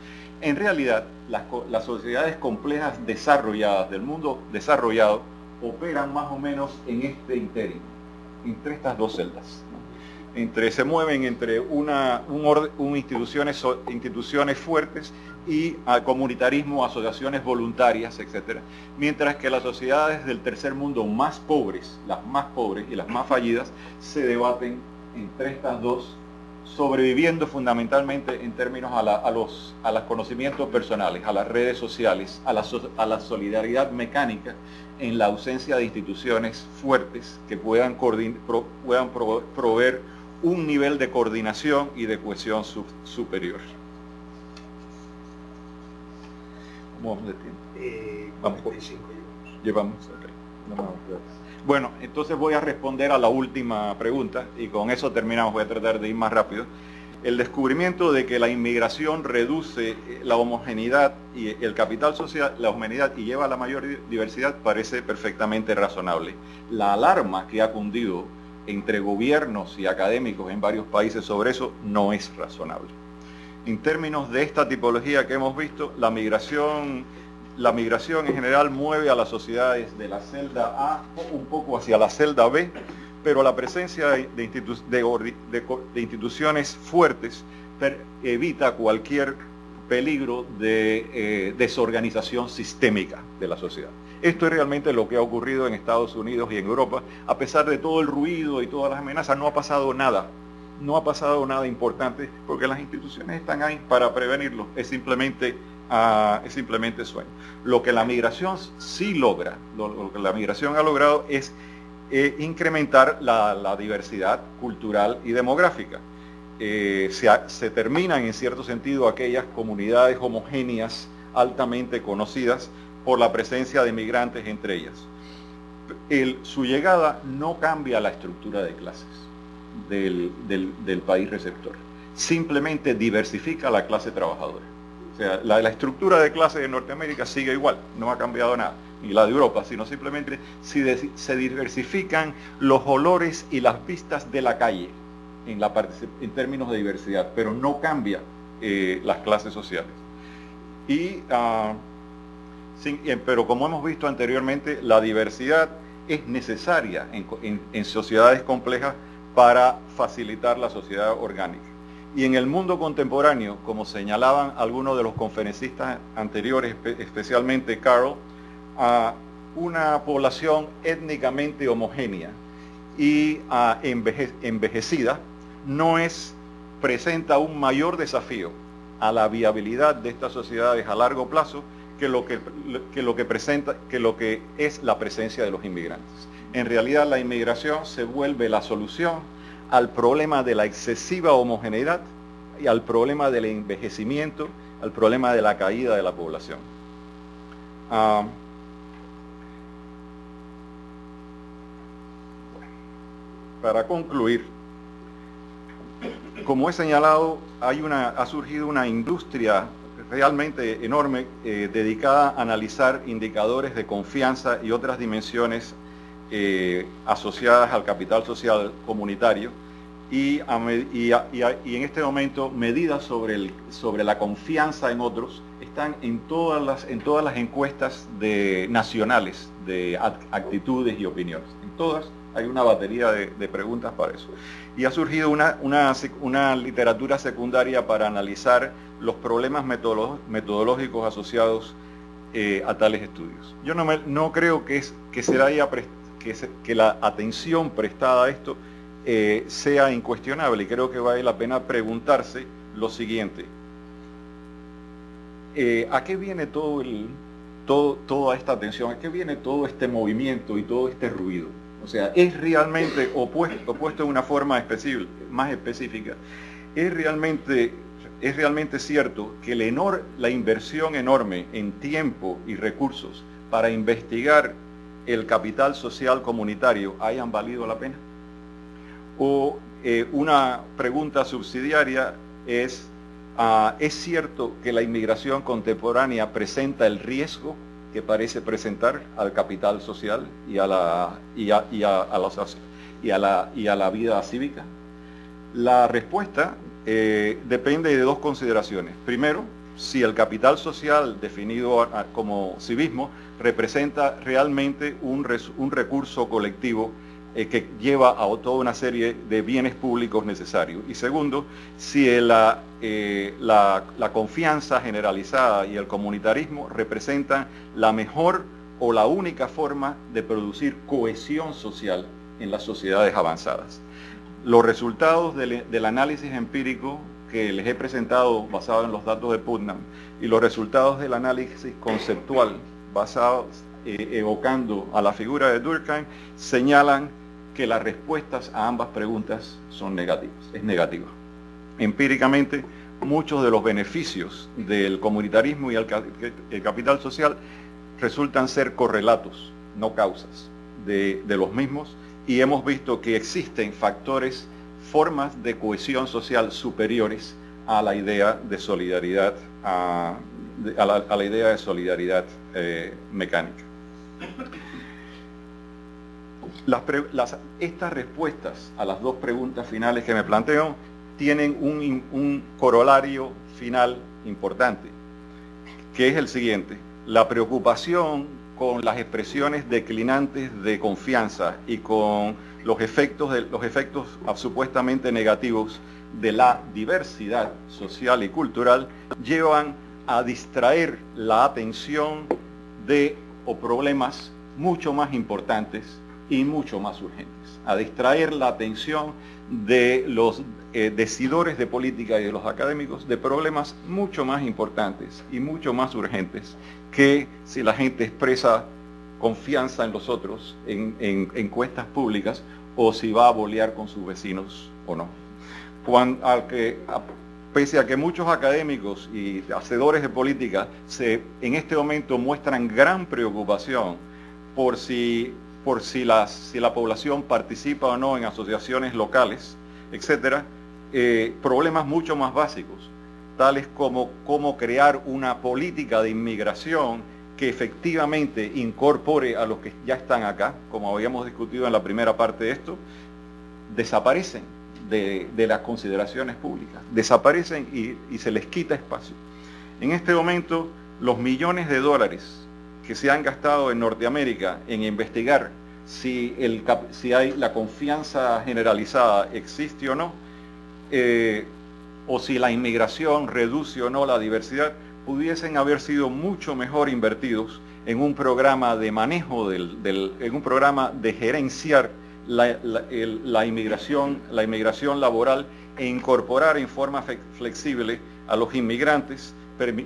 C: En realidad, las sociedades complejas desarrolladas del mundo desarrollado operan más o menos en este interín, entre estas dos celdas, ¿no? se mueven entre instituciones fuertes y comunitarismo, asociaciones voluntarias, etc. Mientras que las sociedades del tercer mundo más pobres y las más fallidas se debaten entre estas dos, sobreviviendo fundamentalmente en términos a los conocimientos personales, a las redes sociales, a la solidaridad mecánica, en la ausencia de instituciones fuertes que puedan proveer un nivel de coordinación y de cohesión superior. ¿Cómo vamos de tiempo? Vamos,
B: 45
C: llevamos. Okay. Bueno, entonces voy a responder a la última pregunta y con eso terminamos. Voy a tratar de ir más rápido. El descubrimiento de que la inmigración reduce la homogeneidad y el capital social, la homogeneidad, y lleva a la mayor diversidad parece perfectamente razonable. La alarma que ha cundido entre gobiernos y académicos en varios países sobre eso no es razonable. En términos de esta tipología que hemos visto, la migración en general mueve a las sociedades de la celda A un poco hacia la celda B, pero la presencia de instituciones fuertes evita cualquier peligro de desorganización sistémica de la sociedad. Esto es realmente lo que ha ocurrido en Estados Unidos y en Europa. A pesar de todo el ruido y todas las amenazas, no ha pasado nada. No ha pasado nada importante porque las instituciones están ahí para prevenirlo. Es simplemente sueño. Lo que la migración sí logra, lo que la migración ha logrado es incrementar la diversidad cultural y demográfica. Se terminan en cierto sentido aquellas comunidades homogéneas altamente conocidas por la presencia de migrantes entre ellas. Su llegada no cambia la estructura de clases del país receptor, simplemente diversifica la clase trabajadora. O sea, la estructura de clase de Norteamérica sigue igual, no ha cambiado nada, ni la de Europa, sino simplemente se diversifican los olores y las vistas de la calle en términos de diversidad, pero no cambia las clases sociales. Pero como hemos visto anteriormente, la diversidad es necesaria en sociedades complejas para facilitar la sociedad orgánica. Y en el mundo contemporáneo, como señalaban algunos de los conferencistas anteriores, especialmente Carol, una población étnicamente homogénea y envejecida presenta un mayor desafío a la viabilidad de estas sociedades a largo plazo que lo que es la presencia de los inmigrantes. En realidad, la inmigración se vuelve la solución al problema de la excesiva homogeneidad y al problema del envejecimiento, al problema de la caída de la población. Para concluir, como he señalado, ha surgido una industria realmente enorme dedicada a analizar indicadores de confianza y otras dimensiones asociadas al capital social comunitario y en este momento medidas sobre la confianza en otros están en todas las encuestas nacionales de actitudes y opiniones. En todas hay una batería de preguntas para eso. Y ha surgido una literatura secundaria para analizar los problemas metodológicos asociados a tales estudios. Yo no creo que la atención prestada a esto sea incuestionable, y creo que vale la pena preguntarse lo siguiente. ¿A qué viene toda esta atención? ¿A qué viene todo este movimiento y todo este ruido? O sea, ¿es realmente opuesto en una forma más específica? ¿Es realmente cierto que la inversión enorme en tiempo y recursos para investigar el capital social comunitario hayan valido la pena? O una pregunta subsidiaria ¿es cierto que la inmigración contemporánea presenta el riesgo que parece presentar al capital social y a la vida cívica? La respuesta depende de dos consideraciones. Primero, si el capital social definido como civismo representa realmente un recurso colectivo que lleva a toda una serie de bienes públicos necesarios. Y segundo, si la confianza generalizada y el comunitarismo representan la mejor o la única forma de producir cohesión social en las sociedades avanzadas. Los resultados del análisis empírico que les he presentado basado en los datos de Putnam y los resultados del análisis conceptual basados evocando a la figura de Durkheim señalan que las respuestas a ambas preguntas son negativas, es negativa. Empíricamente, muchos de los beneficios del comunitarismo y el capital social resultan ser correlatos, no causas de los mismos, y hemos visto que existen factores, formas de cohesión social superiores a la idea de solidaridad, a la idea de solidaridad mecánica. Estas respuestas a las dos preguntas finales que me planteo tienen un corolario final importante, que es el siguiente: la preocupación con las expresiones declinantes de confianza y con los efectos supuestamente negativos de la diversidad social y cultural llevan a distraer la atención de problemas mucho más importantes y mucho más urgentes, a distraer la atención de los decidores de política y de los académicos de problemas mucho más importantes y mucho más urgentes que si la gente expresa confianza en los otros en encuestas públicas o si va a bolear con sus vecinos o no. Pese a que muchos académicos y hacedores de política en este momento muestran gran preocupación por si la población participa o no en asociaciones locales, etcétera, problemas mucho más básicos, tales como cómo crear una política de inmigración que efectivamente incorpore a los que ya están acá, como habíamos discutido en la primera parte de esto, desaparecen de las consideraciones públicas, desaparecen y se les quita espacio. En este momento, los millones de dólares que se han gastado en Norteamérica en investigar si hay la confianza generalizada existe o no, o si la inmigración reduce o no la diversidad, pudiesen haber sido mucho mejor invertidos en un programa de manejo, en un programa de gerenciar la inmigración laboral e incorporar en forma flexible a los inmigrantes,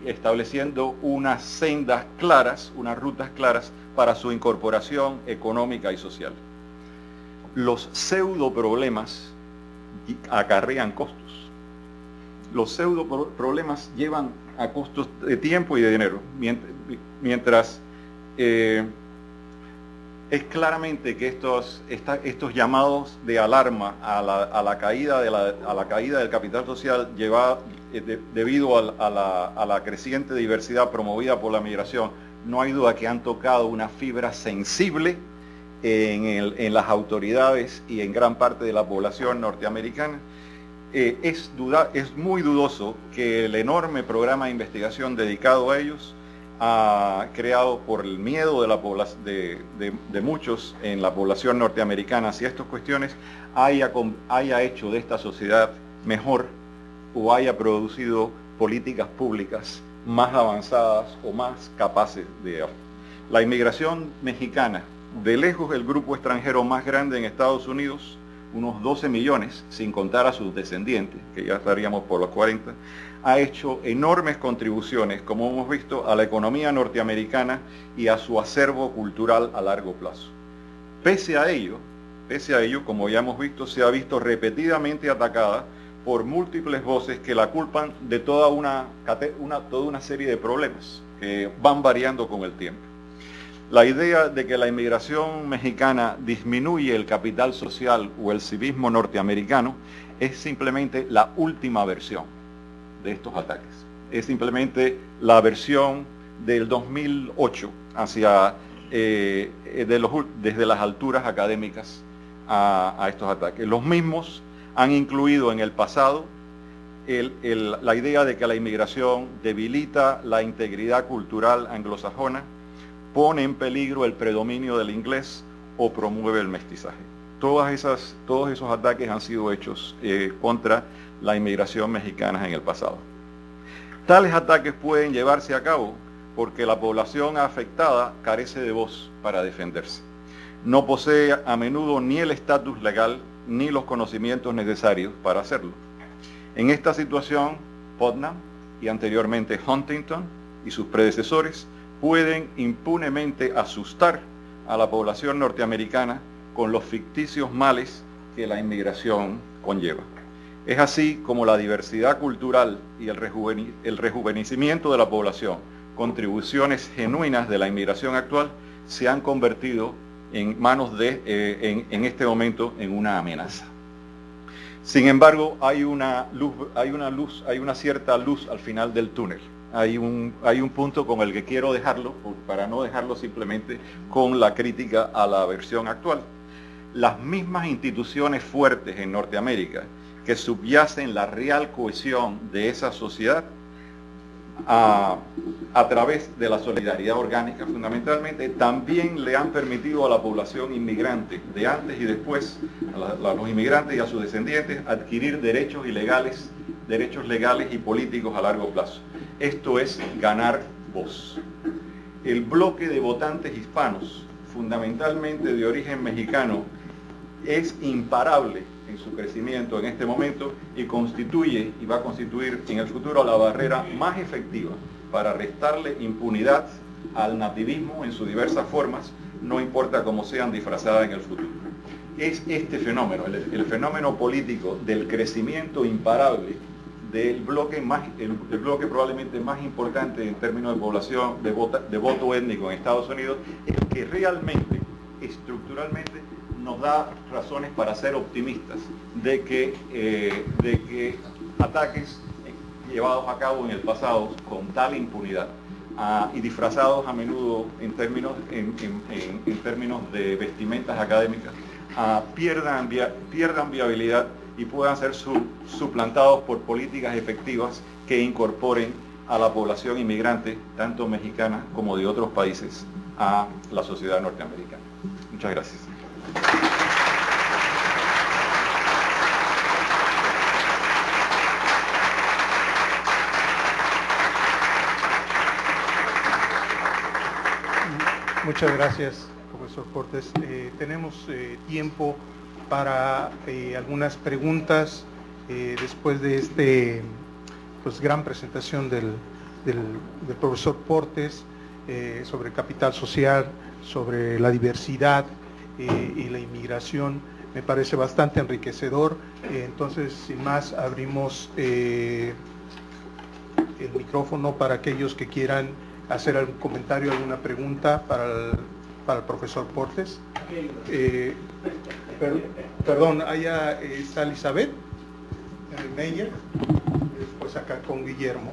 C: estableciendo unas sendas claras, unas rutas claras para su incorporación económica y social. Los pseudo problemas acarrean costos. Los pseudo problemas llevan a costos de tiempo y de dinero, mientras es claramente que estos llamados de alarma a la caída del capital social debido a la creciente diversidad promovida por la migración, no hay duda que han tocado una fibra sensible en las autoridades y en gran parte de la población norteamericana. Es muy dudoso que el enorme programa de investigación dedicado a ellos, creado por el miedo de muchos en la población norteamericana hacia estas cuestiones, haya hecho de esta sociedad mejor o haya producido políticas públicas más avanzadas o más capaces de... La inmigración mexicana, de lejos el grupo extranjero más grande en Estados Unidos, unos 12 millones, sin contar a sus descendientes, que ya estaríamos por los 40, ha hecho enormes contribuciones, como hemos visto, a la economía norteamericana y a su acervo cultural a largo plazo. Pese a ello, como ya hemos visto, se ha visto repetidamente atacada por múltiples voces que la culpan de toda una serie de problemas que van variando con el tiempo. La idea de que la inmigración mexicana disminuye el capital social o el civismo norteamericano es simplemente la última versión de estos ataques. Es simplemente la versión del 2008 desde las alturas académicas a estos ataques. Los mismos han incluido en el pasado la idea de que la inmigración debilita la integridad cultural anglosajona, pone en peligro el predominio del inglés o promueve el mestizaje. todos esos ataques han sido hechos contra la inmigración mexicana en el pasado. Tales ataques pueden llevarse a cabo porque la población afectada carece de voz para defenderse. No posee a menudo ni el estatus legal ni los conocimientos necesarios para hacerlo. En esta situación, Putnam y anteriormente Huntington y sus predecesores pueden impunemente asustar a la población norteamericana con los ficticios males que la inmigración conlleva. Es así como la diversidad cultural y el rejuvenecimiento de la población, contribuciones genuinas de la inmigración actual, se han convertido en manos de, en este momento, en una amenaza. Sin embargo, hay una cierta luz al final del túnel. Hay un punto con el que quiero dejarlo, para no dejarlo simplemente con la crítica a la versión actual. Las mismas instituciones fuertes en Norteamérica que subyacen la real cohesión de esa sociedad a través de la solidaridad orgánica fundamentalmente, también le han permitido a la población inmigrante de antes y después, a los inmigrantes y a sus descendientes, adquirir derechos legales y políticos a largo plazo. Esto es ganar voz. El bloque de votantes hispanos, fundamentalmente de origen mexicano, es imparable en su crecimiento en este momento y constituye y va a constituir en el futuro la barrera más efectiva para restarle impunidad al nativismo en sus diversas formas, no importa cómo sean disfrazadas en el futuro. Es este fenómeno, el fenómeno político del crecimiento imparable del bloque probablemente más importante en términos de población, de voto étnico en Estados Unidos, el que realmente, estructuralmente, nos da razones para ser optimistas de que ataques llevados a cabo en el pasado con tal impunidad y disfrazados a menudo en términos de vestimentas académicas pierdan viabilidad y puedan ser suplantados por políticas efectivas que incorporen a la población inmigrante, tanto mexicana como de otros países, a la sociedad norteamericana. Muchas gracias.
B: Muchas gracias, profesor Portes. Tenemos tiempo para algunas preguntas después de esta gran presentación del profesor Portes sobre capital social, sobre la diversidad y la inmigración. Me parece bastante enriquecedor. Entonces, sin más, abrimos el micrófono para aquellos que quieran hacer algún comentario, alguna pregunta para el profesor Portes. Perdón, allá está Elizabeth Meyer, después acá con Guillermo.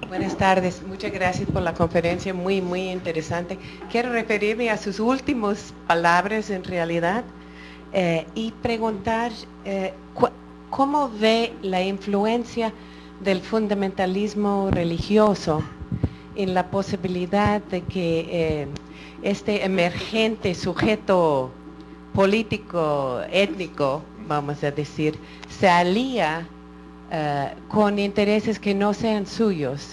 D: Buenas tardes, muchas gracias por la conferencia, muy interesante. Quiero referirme a sus últimas palabras en realidad y preguntar cómo ve la influencia del fundamentalismo religioso en la posibilidad de que este emergente sujeto político, étnico, vamos a decir, se alía con intereses que no sean suyos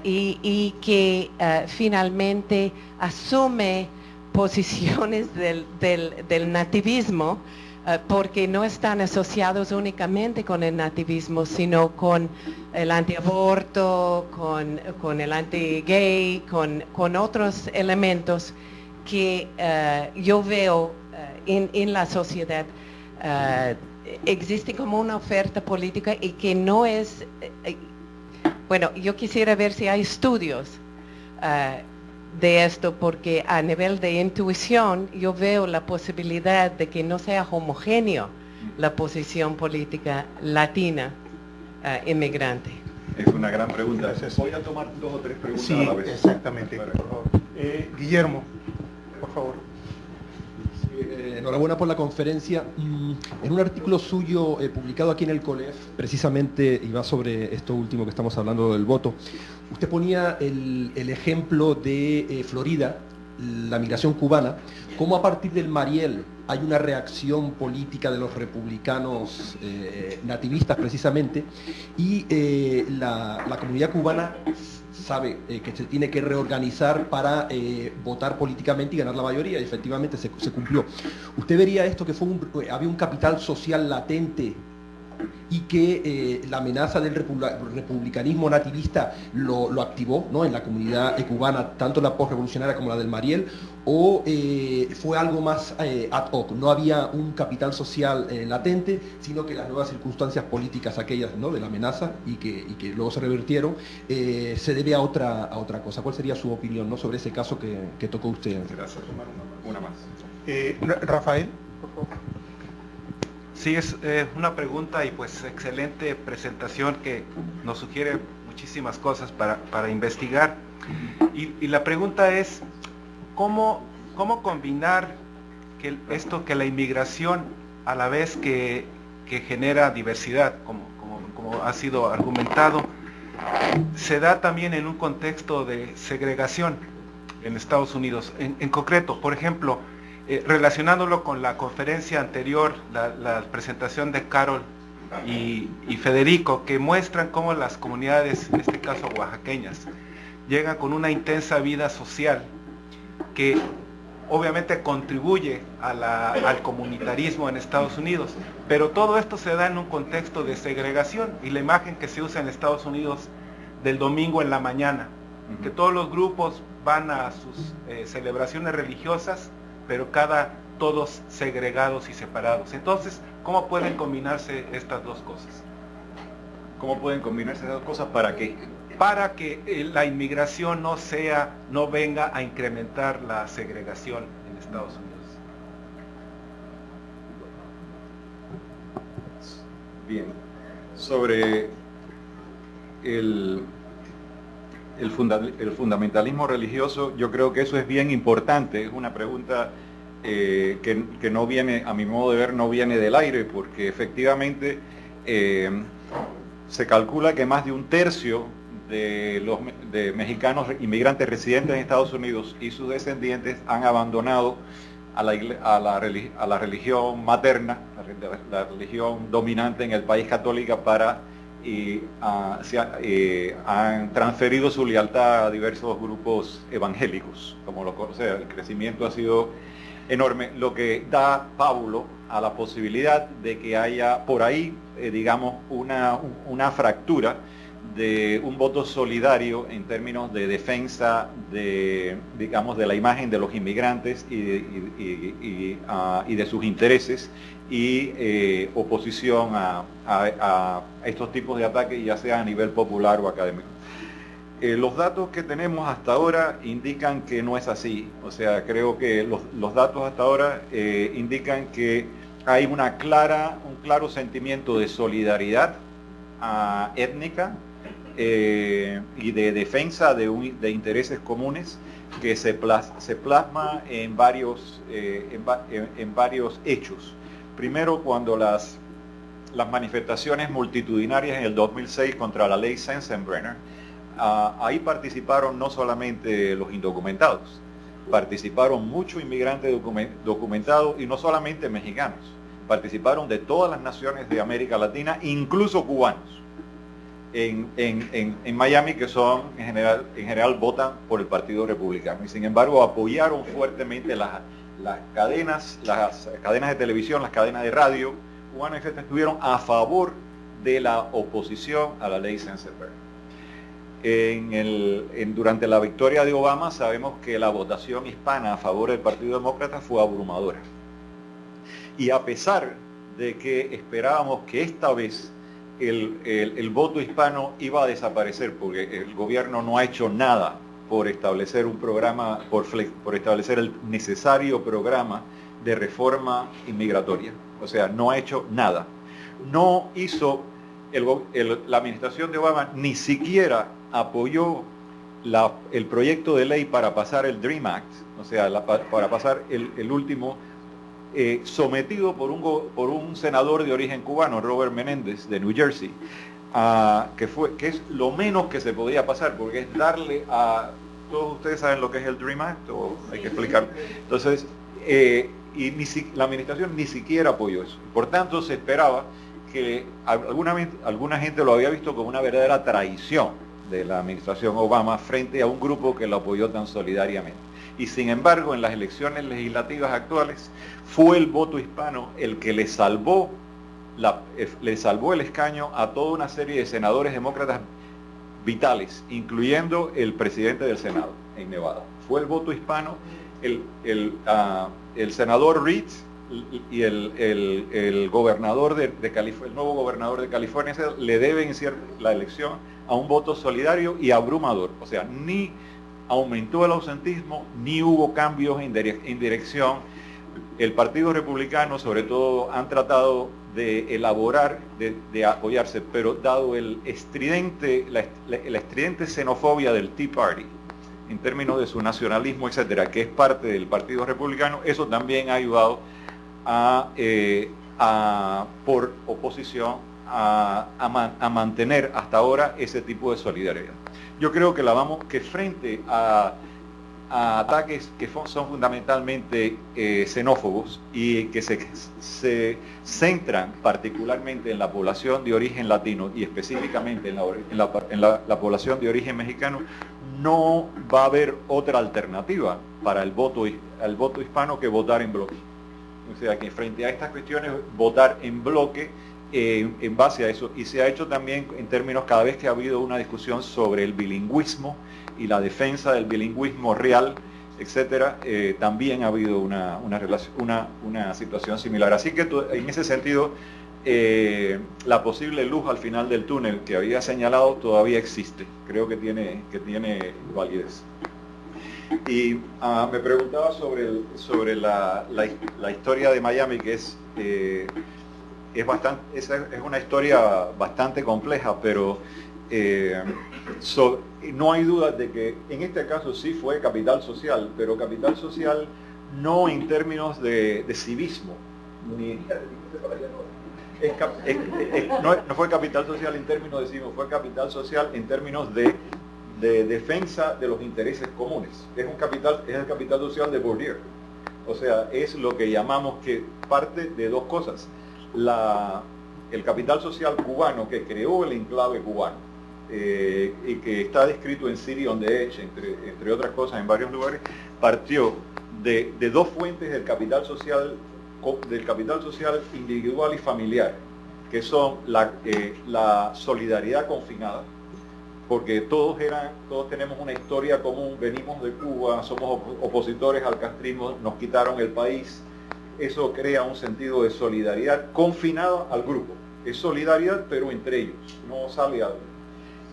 D: y que finalmente asume posiciones del nativismo porque no están asociados únicamente con el nativismo, sino con el antiaborto, con el anti-gay, con otros elementos que yo veo en la sociedad. Existe como una oferta política y que no es, bueno, yo quisiera ver si hay estudios de esto, porque a nivel de intuición yo veo la posibilidad de que no sea homogéneo la posición política latina inmigrante.
C: Es una gran pregunta.
B: Gracias.
C: Voy a tomar 2 o 3 preguntas
B: Sí,
C: a la vez.
B: exactamente. Por favor. Guillermo, por favor.
E: Enhorabuena por la conferencia. En un artículo suyo publicado aquí en el COLEF, precisamente, y va sobre esto último que estamos hablando del voto, usted ponía el ejemplo de Florida la migración cubana, cómo a partir del Mariel hay una reacción política de los republicanos nativistas precisamente, y la comunidad cubana sabe que se tiene que reorganizar para votar políticamente y ganar la mayoría, y efectivamente se cumplió. ¿Usted vería esto que había un capital social latente y que la amenaza del republicanismo nativista lo activó, ¿no?, en la comunidad cubana, tanto la postrevolucionaria como la del Mariel, o fue algo más ad hoc? No había un capital social latente, sino que las nuevas circunstancias políticas aquellas, ¿no?, de la amenaza y que luego se revirtieron, se debe a otra cosa. ¿Cuál sería su opinión, ¿no?, sobre ese caso que tocó usted?
C: Gracias. Una más.
B: Rafael, por favor.
F: Sí, es una pregunta y pues excelente presentación que nos sugiere muchísimas cosas para investigar. Y la pregunta es, ¿cómo combinar que la inmigración, a la vez que genera diversidad, como ha sido argumentado, se da también en un contexto de segregación en Estados Unidos? En concreto, por ejemplo, relacionándolo con la conferencia anterior, la presentación de Carol y Federico, que muestran cómo las comunidades, en este caso oaxaqueñas, llegan con una intensa vida social que obviamente contribuye al comunitarismo en Estados Unidos, pero todo esto se da en un contexto de segregación, y la imagen que se usa en Estados Unidos del domingo en la mañana, que todos los grupos van a sus celebraciones religiosas, pero todos segregados y separados. Entonces, ¿cómo pueden combinarse estas dos cosas?
C: ¿Cómo pueden combinarse esas dos cosas? ¿Para qué?
F: Para que la inmigración no venga a incrementar la segregación en Estados Unidos.
C: Bien. Sobre el fundamentalismo religioso, yo creo que eso es bien importante. Es una pregunta que no viene, a mi modo de ver, no viene del aire, porque efectivamente se calcula que más de un tercio de mexicanos inmigrantes residentes en Estados Unidos y sus descendientes han abandonado a la religión materna, la religión dominante en el país católica, han transferido su lealtad a diversos grupos evangélicos, o sea, el crecimiento ha sido enorme, lo que da pábulo a la posibilidad de que haya por ahí, digamos, una fractura de un voto solidario en términos de defensa de la imagen de los inmigrantes y de sus intereses, y oposición a estos tipos de ataques, ya sea a nivel popular o académico. Los datos que tenemos hasta ahora indican que no es así. O sea, creo que los datos hasta ahora indican que hay un claro sentimiento de solidaridad étnica y de defensa de intereses comunes, que se plasma en varios hechos. Primero, cuando las manifestaciones multitudinarias en el 2006 contra la ley Sensenbrenner, ahí participaron no solamente los indocumentados, participaron muchos inmigrantes documentados, y no solamente mexicanos, participaron de todas las naciones de América Latina, incluso cubanos, en Miami, que son en general votan por el Partido Republicano, y sin embargo apoyaron fuertemente las cadenas de televisión, las cadenas de radio cubanas, que estuvieron a favor de la oposición a la ley Sensenbrenner. Durante la victoria de Obama, sabemos que la votación hispana a favor del Partido Demócrata fue abrumadora. Y a pesar de que esperábamos que esta vez el voto hispano iba a desaparecer, porque el gobierno no ha hecho nada por establecer un programa, por establecer el necesario programa de reforma inmigratoria. O sea, no ha hecho nada. No hizo, la administración de Obama ni siquiera apoyó el proyecto de ley para pasar el DREAM Act, o sea, para pasar el último, sometido por un senador de origen cubano, Robert Menéndez, de New Jersey, que es lo menos que se podía pasar, porque es darle todos ustedes saben lo que es el DREAM Act, o hay que explicarlo. Entonces, la administración ni siquiera apoyó eso. Por tanto, se esperaba que alguna gente lo había visto como una verdadera traición de la administración Obama frente a un grupo que lo apoyó tan solidariamente. Y sin embargo, en las elecciones legislativas actuales, fue el voto hispano el que le salvó el escaño a toda una serie de senadores demócratas vitales, incluyendo el presidente del Senado en Nevada. Fue el voto hispano, el senador Reed y el gobernador de California, el nuevo gobernador de California, le deben la elección a un voto solidario y abrumador. O sea, ni aumentó el ausentismo, ni hubo cambios en dirección. El Partido Republicano, sobre todo, han tratado de elaborar, de apoyarse, pero dado la estridente xenofobia del Tea Party, en términos de su nacionalismo, etcétera, que es parte del Partido Republicano, eso también ha ayudado por oposición a mantener hasta ahora ese tipo de solidaridad. Yo creo que frente a ataques que son fundamentalmente xenófobos y que se centran particularmente en la población de origen latino y específicamente en la población de origen mexicano, no va a haber otra alternativa para el voto hispano que votar en bloque. O sea que frente a estas cuestiones, votar en bloque en base a eso, y se ha hecho también en términos, cada vez que ha habido una discusión sobre el bilingüismo y la defensa del bilingüismo real, etcétera, también ha habido una situación similar. Así que en ese sentido, la posible luz al final del túnel que había señalado todavía existe. Creo que tiene validez. Y me preguntaba sobre la historia de Miami, que es una historia bastante compleja, pero no hay duda de que en este caso sí fue capital social, pero capital social no en términos de civismo, no fue capital social en términos de civismo, fue capital social en términos de defensa de los intereses comunes. Es el capital social de Bourdieu. O sea, es lo que llamamos que parte de dos cosas. El capital social cubano que creó el enclave cubano y que está descrito en City on the Edge, entre otras cosas, en varios lugares, partió de dos fuentes del capital social individual y familiar, que son la solidaridad confinada, porque todos tenemos una historia común, venimos de Cuba, somos opositores al castrismo, nos quitaron el país. Eso crea un sentido de solidaridad confinada al grupo. Es solidaridad, pero entre ellos, no sale algo.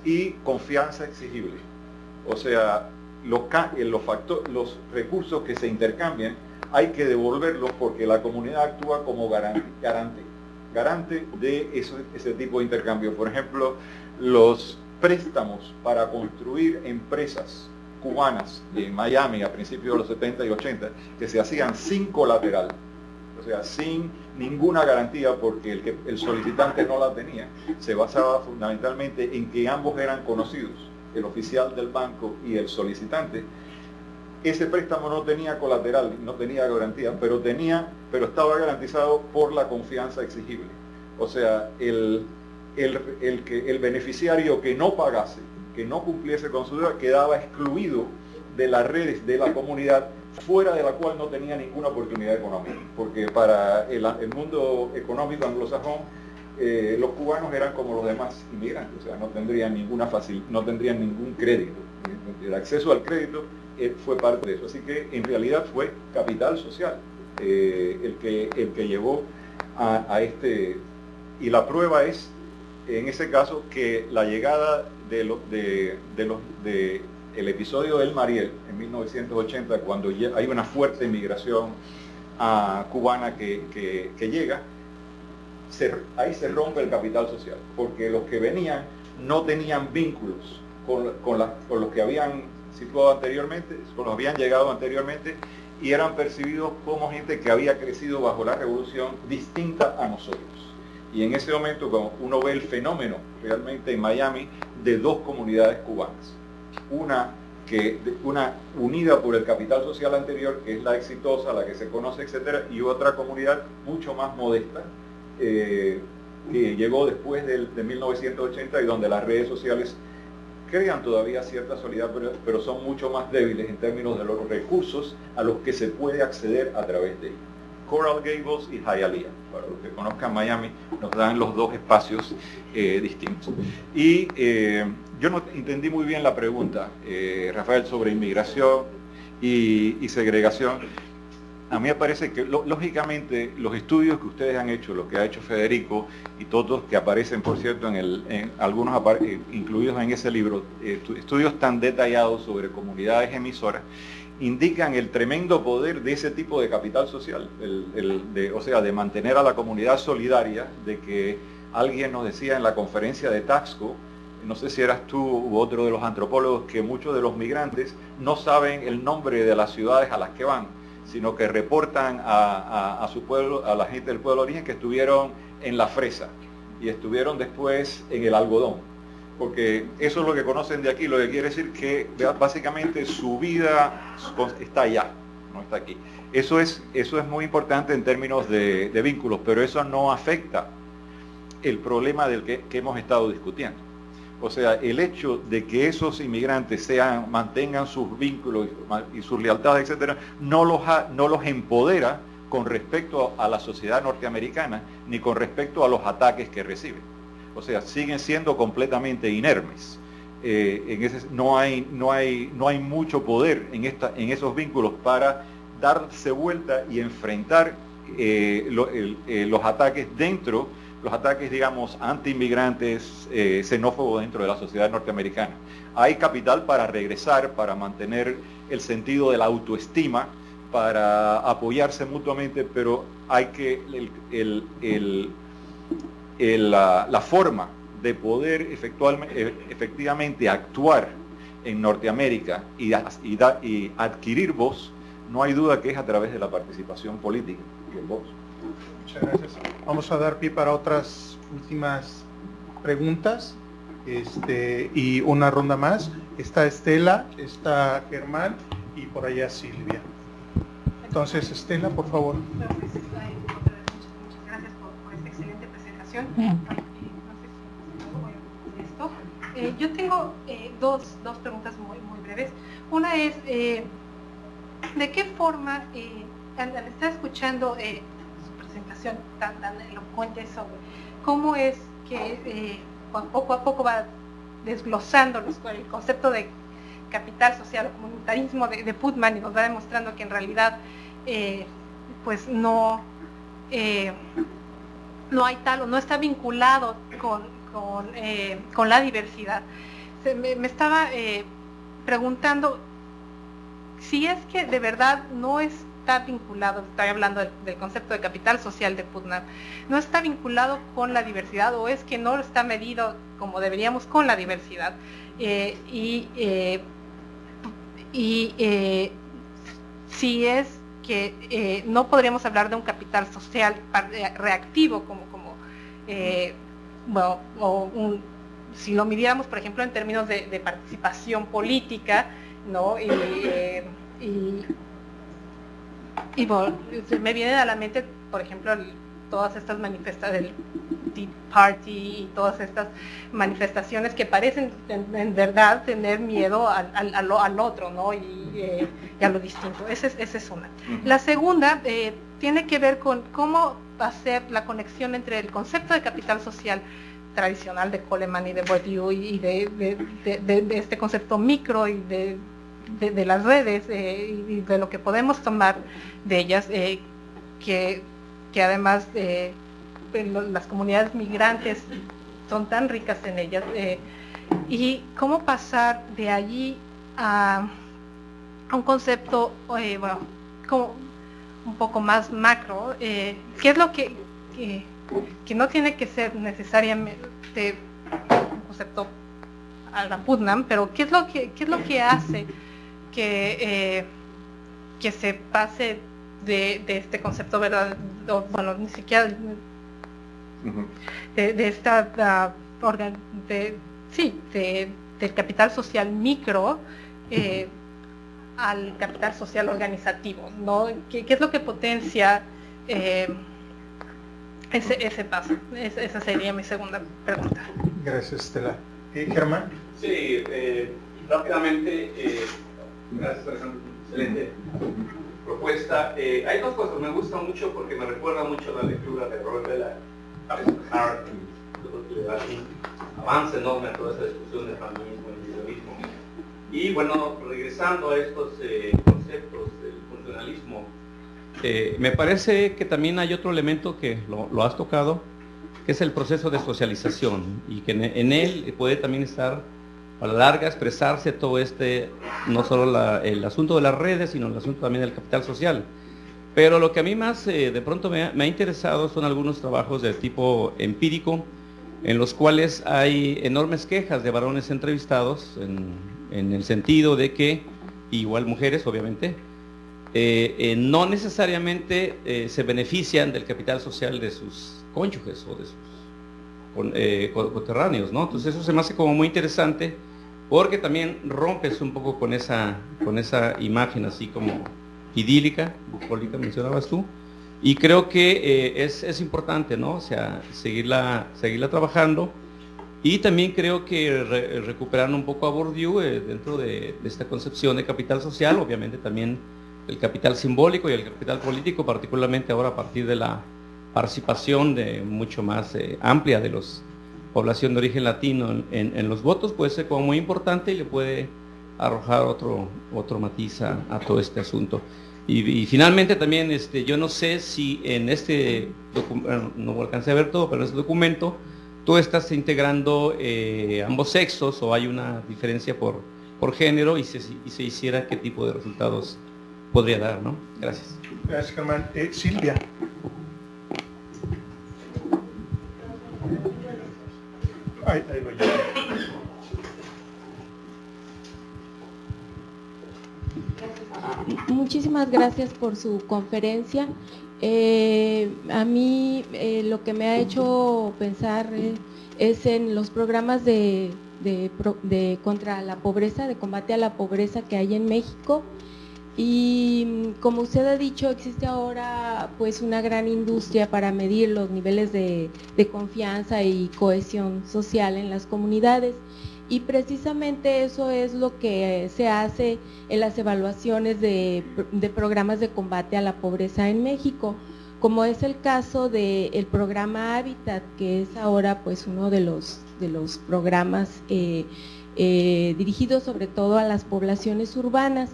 C: Y confianza exigible. O sea, los recursos que se intercambian hay que devolverlos porque la comunidad actúa como garante de ese tipo de intercambio. Por ejemplo, los préstamos para construir empresas cubanas en Miami a principios de los 70 y 80, que se hacían sin colateral, o sea, sin ninguna garantía porque el solicitante no la tenía, se basaba fundamentalmente en que ambos eran conocidos, el oficial del banco y el solicitante. Ese préstamo no tenía colateral, no tenía garantía, pero estaba garantizado por la confianza exigible. O sea, el beneficiario que no pagase, que no cumpliese con su deuda, quedaba excluido de las redes de la comunidad, fuera de la cual no tenía ninguna oportunidad económica, porque para el mundo económico anglosajón, los cubanos eran como los demás inmigrantes, o sea, no tendrían ningún crédito. El acceso al crédito fue parte de eso, así que en realidad fue capital social el que llevó a este, y la prueba es, en ese caso, que la llegada el episodio del Mariel en 1980, cuando hay una fuerte inmigración cubana que llega, ahí se rompe el capital social, porque los que venían no tenían vínculos con los que habían situado anteriormente, con los que habían llegado anteriormente, y eran percibidos como gente que había crecido bajo la revolución distinta a nosotros. Y en ese momento, cuando uno ve el fenómeno realmente en Miami de dos comunidades cubanas, una una unida por el capital social anterior, que es la exitosa, la que se conoce, etcétera, y otra comunidad mucho más modesta, que llegó después de 1980 y donde las redes sociales crean todavía cierta solidaridad, pero son mucho más débiles en términos de los recursos a los que se puede acceder a través de ellos. Coral Gables y Hialeah, para los que conozcan Miami, nos dan los dos espacios distintos. Y yo no entendí muy bien la pregunta, Rafael, sobre inmigración y segregación. A mí me parece que, lógicamente, los estudios que ustedes han hecho, lo que ha hecho Federico y todos que aparecen, por cierto, algunos incluidos en ese libro, estudios tan detallados sobre comunidades emisoras, indican el tremendo poder de ese tipo de capital social, o sea, de mantener a la comunidad solidaria, de que alguien nos decía en la conferencia de Taxco, no sé si eras tú u otro de los antropólogos, que muchos de los migrantes no saben el nombre de las ciudades a las que van, sino que reportan a su pueblo, a la gente del pueblo de origen, que estuvieron en la fresa y estuvieron después en el algodón, porque eso es lo que conocen de aquí, lo que quiere decir que básicamente su vida está allá, no está aquí. Eso es muy importante en términos de vínculos, pero eso no afecta el problema del que hemos estado discutiendo. O sea, el hecho de que esos inmigrantes mantengan sus vínculos y sus lealtades, etcétera, no los empodera con respecto a la sociedad norteamericana, ni con respecto a los ataques que reciben. O sea, siguen siendo completamente inermes. No hay mucho poder en esos vínculos para darse vuelta y enfrentar los ataques los ataques, digamos, anti-inmigrantes, xenófobos dentro de la sociedad norteamericana. Hay capital para regresar, para mantener el sentido de la autoestima, para apoyarse mutuamente, pero hay que la forma de poder efectivamente actuar en Norteamérica y adquirir voz, no hay duda que es a través de la participación política y el voto.
B: Muchas gracias. Vamos a dar pie para otras últimas preguntas y una ronda más. Está Estela, está Germán y por allá Silvia. Entonces, Estela, por favor.
A: Muchas gracias por esta excelente presentación. No sé si esto. Yo tengo dos preguntas muy breves. Una es, ¿de qué forma, al estar escuchando presentación tan elocuente sobre cómo es que poco a poco va desglosando el concepto de capital social o comunitarismo de Putnam, y nos va demostrando que en realidad pues no hay tal, o no está vinculado con la diversidad. Me estaba preguntando si es que de verdad no está vinculado, estoy hablando del concepto de capital social de Putnam, no está vinculado con la diversidad, o es que no está medido como deberíamos con la diversidad, si es que no podríamos hablar de un capital social reactivo si lo midiéramos, por ejemplo, en términos de participación política, ¿no? Y bueno, me viene a la mente, por ejemplo, todas estas manifestaciones del Tea Party y todas estas manifestaciones que parecen en verdad tener miedo al otro, ¿no? Y a lo distinto. Esa es una. La segunda tiene que ver con cómo hacer la conexión entre el concepto de capital social tradicional de Coleman y de Bourdieu y de este concepto micro y de las redes y de lo que podemos tomar de ellas, que además las comunidades migrantes son tan ricas en ellas, y cómo pasar de allí a un concepto como un poco más macro, que es lo que no tiene que ser necesariamente un concepto a la Putnam, pero qué es lo que hace que se pase de este concepto, ¿verdad? Bueno, ni siquiera de esta del capital social micro al capital social organizativo, ¿no? ¿Qué es lo que potencia ese paso? Esa sería mi segunda pregunta.
B: Gracias, Estela. Germán.
G: Sí, rápidamente, gracias por esa excelente propuesta. Hay dos cosas, me gusta mucho porque me recuerda mucho la lectura de Robert Bellah, Hart, que le da un avance enorme a toda esa discusión del feminismo y individualismo. Y bueno, regresando a estos conceptos del funcionalismo, me parece que también hay otro elemento que lo has tocado, que es el proceso de socialización, y que en él puede también estar a la larga expresarse todo no solo el asunto de las redes, sino el asunto también del capital social. Pero lo que a mí más de pronto me ha interesado son algunos trabajos de tipo empírico, en los cuales hay enormes quejas de varones entrevistados, en el sentido de que, igual mujeres obviamente, no necesariamente se benefician del capital social de sus cónyuges o de sus coterráneos, ¿no? Entonces eso se me hace como muy interesante, porque también rompes un poco con esa imagen así como idílica, bucólica mencionabas tú, y creo que es importante, ¿no? O sea, seguirla trabajando, y también creo que recuperar un poco a Bourdieu dentro de esta concepción de capital social, obviamente también el capital simbólico y el capital político, particularmente ahora a partir de la participación mucho más amplia de los población de origen latino en los votos, puede ser como muy importante y le puede arrojar otro matiz a todo este asunto. Y finalmente también yo no sé si en este documento, no alcancé a ver todo, pero en este documento tú estás integrando ambos sexos, o hay una diferencia por género, y se hiciera qué tipo de resultados podría dar, ¿no? Gracias.
B: Gracias, Germán. Silvia. Ahí voy yo.
H: Muchísimas gracias por su conferencia. A mí lo que me ha hecho pensar es en los programas de contra la pobreza, de combate a la pobreza que hay en México. Y como usted ha dicho, existe ahora pues una gran industria para medir los niveles de confianza y cohesión social en las comunidades, y precisamente eso es lo que se hace en las evaluaciones de programas de combate a la pobreza en México, como es el caso del programa Hábitat, que es ahora pues uno de los programas dirigidos sobre todo a las poblaciones urbanas.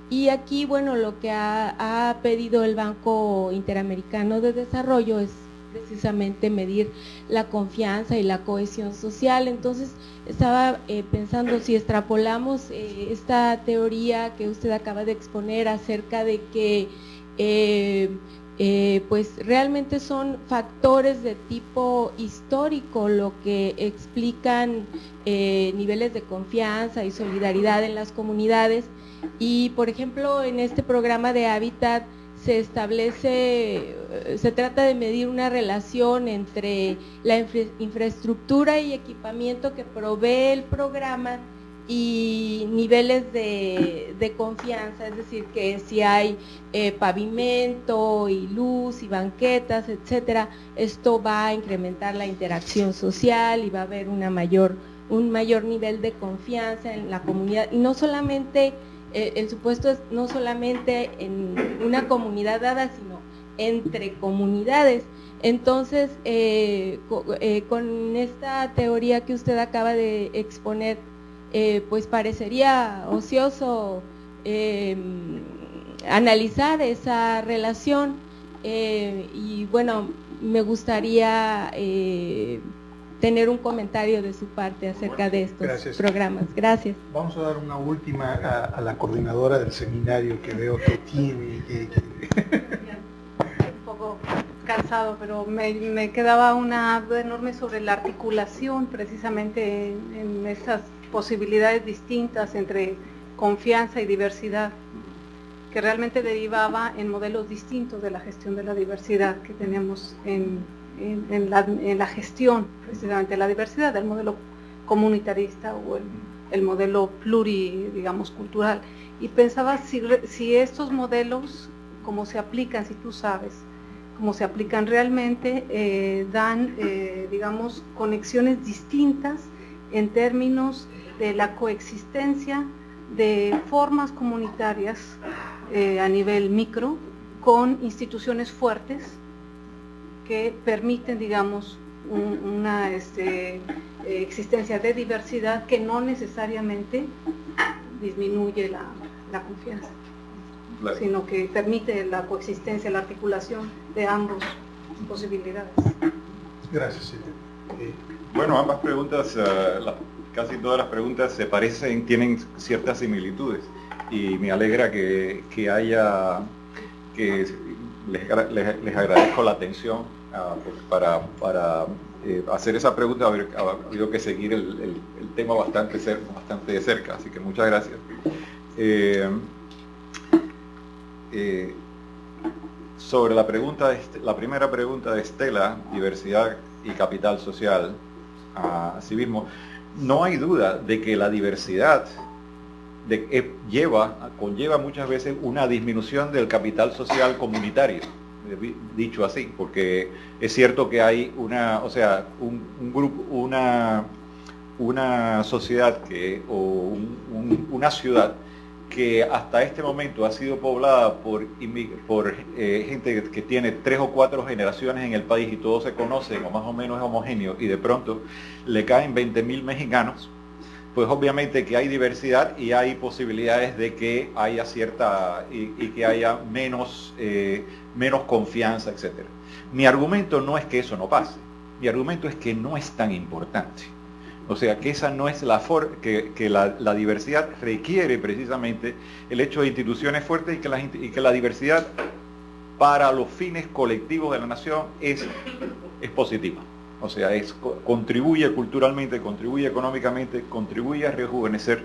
H: Y aquí, bueno, lo que ha pedido el Banco Interamericano de Desarrollo es precisamente medir la confianza y la cohesión social. Entonces, estaba pensando, si extrapolamos esta teoría que usted acaba de exponer acerca de que pues realmente son factores de tipo histórico lo que explican niveles de confianza y solidaridad en las comunidades. Y por ejemplo, en este programa de Hábitat se trata de medir una relación entre la infraestructura y equipamiento que provee el programa y niveles de confianza, es decir, que si hay pavimento y luz y banquetas, etcétera, esto va a incrementar la interacción social y va a haber un mayor nivel de confianza en la comunidad. Y no solamente el supuesto es no solamente en una comunidad dada, sino entre comunidades. Entonces, con esta teoría que usted acaba de exponer, pues parecería ocioso analizar esa relación, y bueno, me gustaría tener un comentario de su parte acerca de estos programas. Gracias.
B: Vamos a dar una última a la coordinadora del seminario, que veo que tiene
A: Un poco cansado, pero me quedaba una duda enorme sobre la articulación precisamente en estas posibilidades distintas entre confianza y diversidad, que realmente derivaba en modelos distintos de la gestión de la diversidad que tenemos en la gestión precisamente de la diversidad, del modelo comunitarista o el el modelo digamos, cultural. Y pensaba si estos modelos, como se aplican, si tú sabes, cómo se aplican realmente, dan, digamos, conexiones distintas en términos de la coexistencia de formas comunitarias a nivel micro con instituciones fuertes que permiten, digamos, una existencia de diversidad que no necesariamente disminuye la confianza, claro, sino que permite la coexistencia, la articulación de ambas posibilidades.
B: Gracias, Silvia.
C: Bueno, ambas preguntas, casi todas las preguntas se parecen, tienen ciertas similitudes, y me alegra que les agradezco la atención para hacer esa pregunta. Ha habido que seguir el tema bastante de cerca, así que muchas gracias. Sobre la primera pregunta de Estela, diversidad y capital social, civismo, no hay duda de que la diversidad conlleva muchas veces una disminución del capital social comunitario, dicho así, porque es cierto que hay un grupo, una sociedad una ciudad que hasta este momento ha sido poblada por gente que tiene 3 o 4 generaciones en el país y todos se conocen o más o menos es homogéneo, y de pronto le caen 20.000 mexicanos, pues obviamente que hay diversidad y hay posibilidades de que haya y que haya menos confianza, etc. Mi argumento no es que eso no pase, mi argumento es que no es tan importante. O sea, que esa no es que la diversidad requiere precisamente el hecho de instituciones fuertes, y que la diversidad para los fines colectivos de la nación es positiva. O sea, contribuye culturalmente, contribuye económicamente, contribuye a rejuvenecer.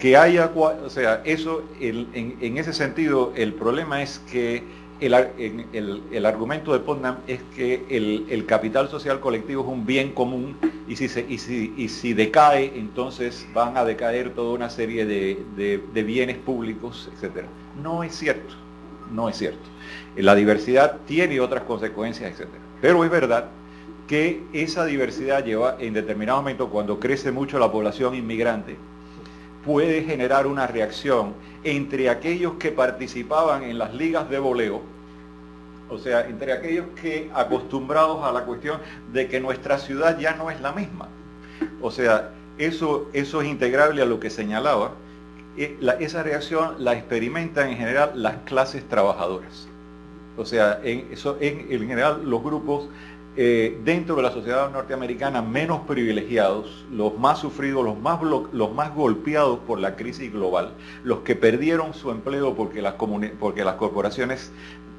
C: Que haya, o sea, eso, en ese sentido, el problema es que el argumento de Putnam es que el capital social colectivo es un bien común, y si decae, entonces van a decaer toda una serie de bienes públicos, etc. No es cierto, no es cierto. La diversidad tiene otras consecuencias, etc. Pero es verdad que esa diversidad lleva, en determinado momento, cuando crece mucho la población inmigrante, puede generar una reacción entre aquellos que participaban en las ligas de voleo, o sea, entre aquellos que acostumbrados a la cuestión de que nuestra ciudad ya no es la misma. O sea, eso es integrable a lo que señalaba. Esa reacción la experimentan en general las clases trabajadoras. O sea, en general los grupos dentro de la sociedad norteamericana menos privilegiados, los más sufridos, los más golpeados por la crisis global, los que perdieron su empleo porque las corporaciones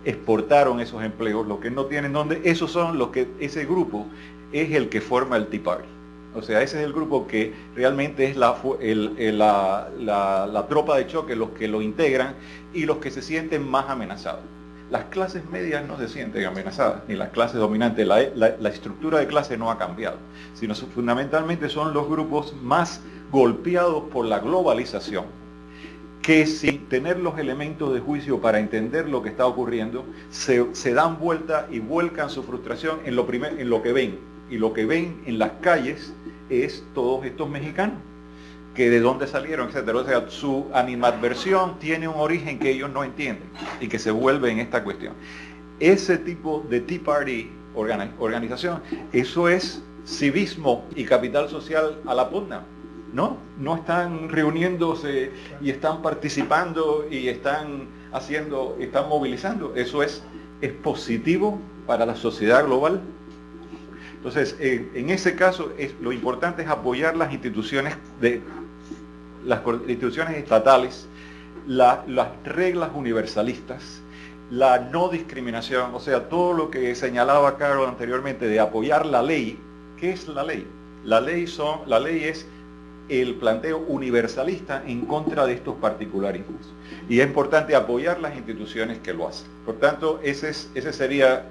C: exportaron esos empleos, los que no tienen dónde, ese grupo es el que forma el Tea Party. O sea, ese es el grupo que realmente es la tropa de choque, los que lo integran y los que se sienten más amenazados. Las clases medias no se sienten amenazadas, ni las clases dominantes. La estructura de clase no ha cambiado, sino fundamentalmente son los grupos más golpeados por la globalización, que sin tener los elementos de juicio para entender lo que está ocurriendo, se dan vuelta y vuelcan su frustración en lo que ven. Y lo que ven en las calles es todos estos mexicanos, que de dónde salieron, etcétera. O sea, su animadversión tiene un origen que ellos no entienden y que se vuelve en esta cuestión. Ese tipo de Tea Party organización, eso es civismo y capital social a la Putnam. No están reuniéndose y están participando y están movilizando. Eso es positivo para la sociedad global. Entonces, en ese caso, lo importante es apoyar las instituciones estatales, las reglas universalistas, la no discriminación, o sea, todo lo que señalaba Carol anteriormente de apoyar la ley. ¿Qué es la ley? La ley es el planteo universalista en contra de estos particularismos. Y es importante apoyar las instituciones que lo hacen. Por tanto, ese sería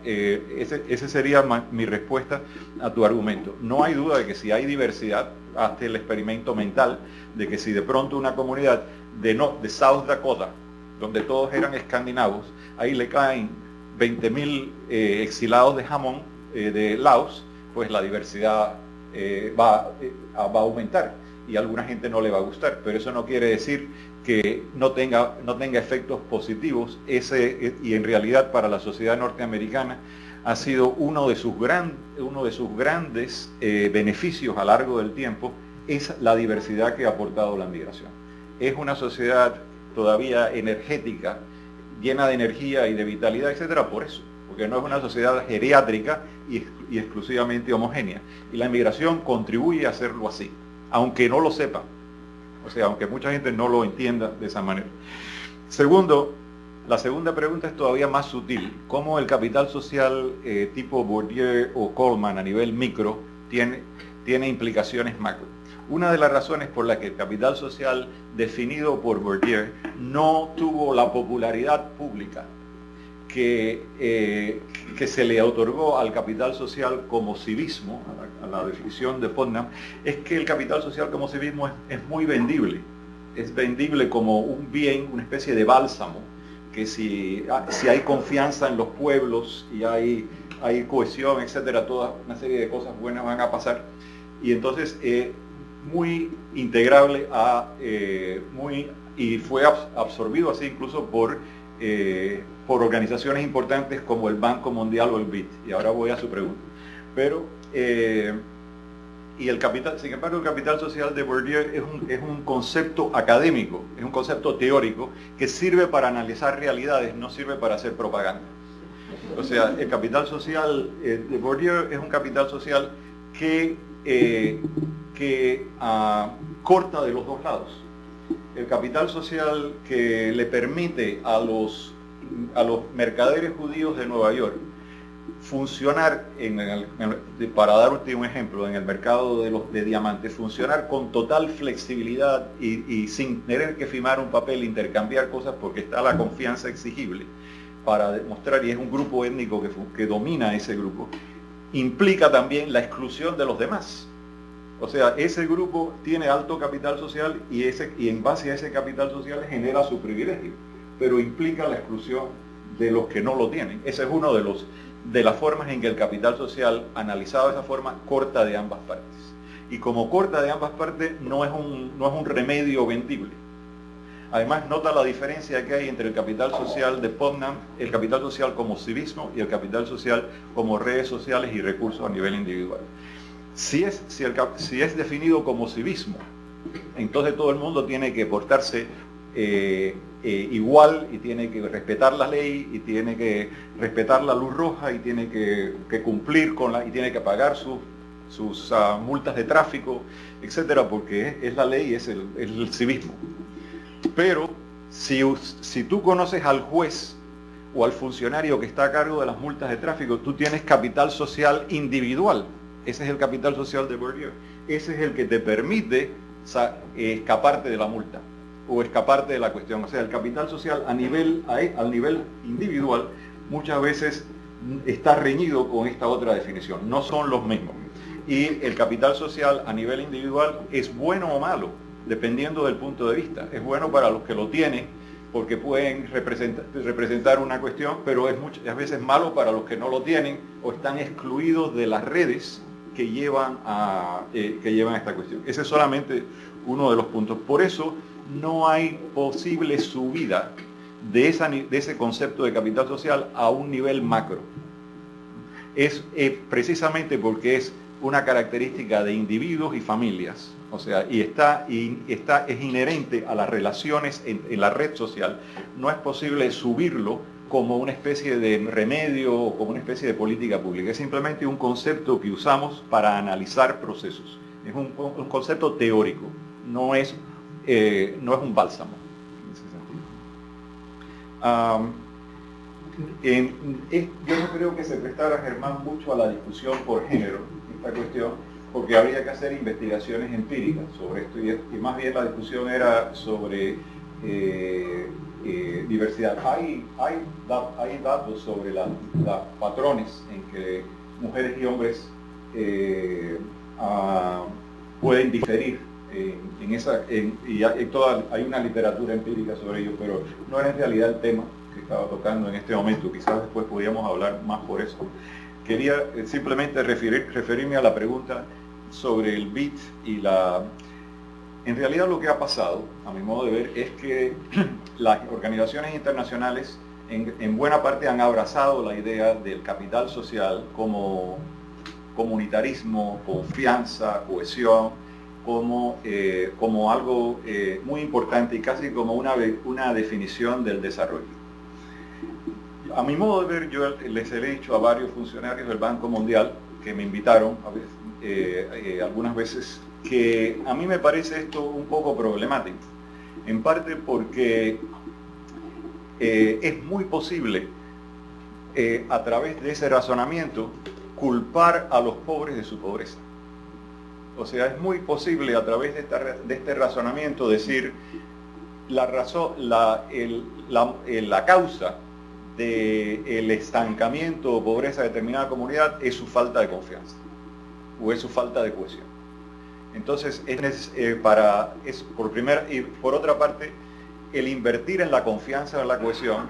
C: mi respuesta a tu argumento. No hay duda de que si hay diversidad, hazte el experimento mental de que si de pronto una comunidad de South Dakota, donde todos eran escandinavos, ahí le caen 20.000 exilados de jamón de Laos, pues la diversidad va a aumentar y a alguna gente no le va a gustar, pero eso no quiere decir que no tenga efectos positivos. Y en realidad para la sociedad norteamericana ha sido uno de sus grandes beneficios a lo largo del tiempo, es la diversidad que ha aportado la migración. Es una sociedad todavía energética, llena de energía y de vitalidad, etcétera, por eso, porque no es una sociedad geriátrica y exclusivamente homogénea. Y la inmigración contribuye a hacerlo así, aunque no lo sepan. O sea, aunque mucha gente no lo entienda de esa manera. Segundo, la segunda pregunta es todavía más sutil. ¿Cómo el capital social tipo Bourdieu o Coleman a nivel micro tiene implicaciones macro? Una de las razones por las que el capital social definido por Bourdieu no tuvo la popularidad pública que se le otorgó al capital social como civismo, a la definición de Putnam, es que el capital social como civismo es muy vendible. Es vendible como un bien, una especie de bálsamo, que si hay confianza en los pueblos y hay cohesión, etcétera, toda una serie de cosas buenas van a pasar. Y entonces muy integrable y fue absorbido así incluso por organizaciones importantes como el Banco Mundial o el BID. Y ahora voy a su pregunta. Pero, sin embargo, el capital social de Bourdieu es un concepto académico, es un concepto teórico que sirve para analizar realidades, no sirve para hacer propaganda. O sea, el capital social de Bourdieu es un capital social que corta de los dos lados. El capital social que le permite a los mercaderes judíos de Nueva York funcionar, para darte un ejemplo, en el mercado de diamantes, funcionar con total flexibilidad y sin tener que firmar un papel, intercambiar cosas, porque está la confianza exigible para demostrar, y es un grupo étnico que domina ese grupo, implica también la exclusión de los demás. O sea, ese grupo tiene alto capital social y en base a ese capital social genera su privilegio, pero implica la exclusión de los que no lo tienen. Ese es uno de las formas en que el capital social, analizado de esa forma, corta de ambas partes. Y como corta de ambas partes, no es un remedio vendible. Además, nota la diferencia que hay entre el capital social de Putnam, el capital social como civismo y el capital social como redes sociales y recursos a nivel individual. Si es definido como civismo, entonces todo el mundo tiene que portarse igual y tiene que respetar la ley y tiene que respetar la luz roja y tiene que cumplir y tiene que pagar sus multas de tráfico, etcétera, porque es la ley, es el civismo. Pero si tú conoces al juez o al funcionario que está a cargo de las multas de tráfico, tú tienes capital social individual. Ese es el capital social de Bourdieu. Ese es el que te permite escaparte de la multa o escaparte de la cuestión. O sea, el capital social al nivel individual muchas veces está reñido con esta otra definición. No son los mismos. Y el capital social a nivel individual es bueno o malo, dependiendo del punto de vista. Es bueno para los que lo tienen, porque pueden representar una cuestión, pero es muchas veces malo para los que no lo tienen o están excluidos de las redes que llevan a esta cuestión. Ese es solamente uno de los puntos. Por eso no hay posible subida de ese concepto de capital social a un nivel macro. Es precisamente porque es una característica de individuos y familias. O sea, es inherente a las relaciones en la red social. No es posible subirlo como una especie de remedio o como una especie de política pública. Es simplemente un concepto que usamos para analizar procesos. Es un concepto teórico, no es un bálsamo. En ese sentido. Yo no creo que se prestara, Germán, mucho a la discusión por género, esta cuestión, porque habría que hacer investigaciones empíricas sobre esto, y más bien la discusión era sobre diversidad. Hay datos sobre los patrones en que mujeres y hombres pueden diferir hay una literatura empírica sobre ello, pero no era en realidad el tema que estaba tocando en este momento. Quizás después podríamos hablar más por eso. Quería simplemente referirme a la pregunta sobre el BIT y En realidad lo que ha pasado, a mi modo de ver, es que las organizaciones internacionales en buena parte han abrazado la idea del capital social como comunitarismo, confianza, cohesión, como algo muy importante y casi como una definición del desarrollo. A mi modo de ver, yo les he dicho a varios funcionarios del Banco Mundial que me invitaron algunas veces que a mí me parece esto un poco problemático, en parte porque es muy posible a través de ese razonamiento culpar a los pobres de su pobreza. O sea, es muy posible a través de este razonamiento decir la causa del estancamiento o pobreza de determinada comunidad es su falta de confianza o es su falta de cohesión. Entonces, por otra parte, el invertir en la confianza o en la cohesión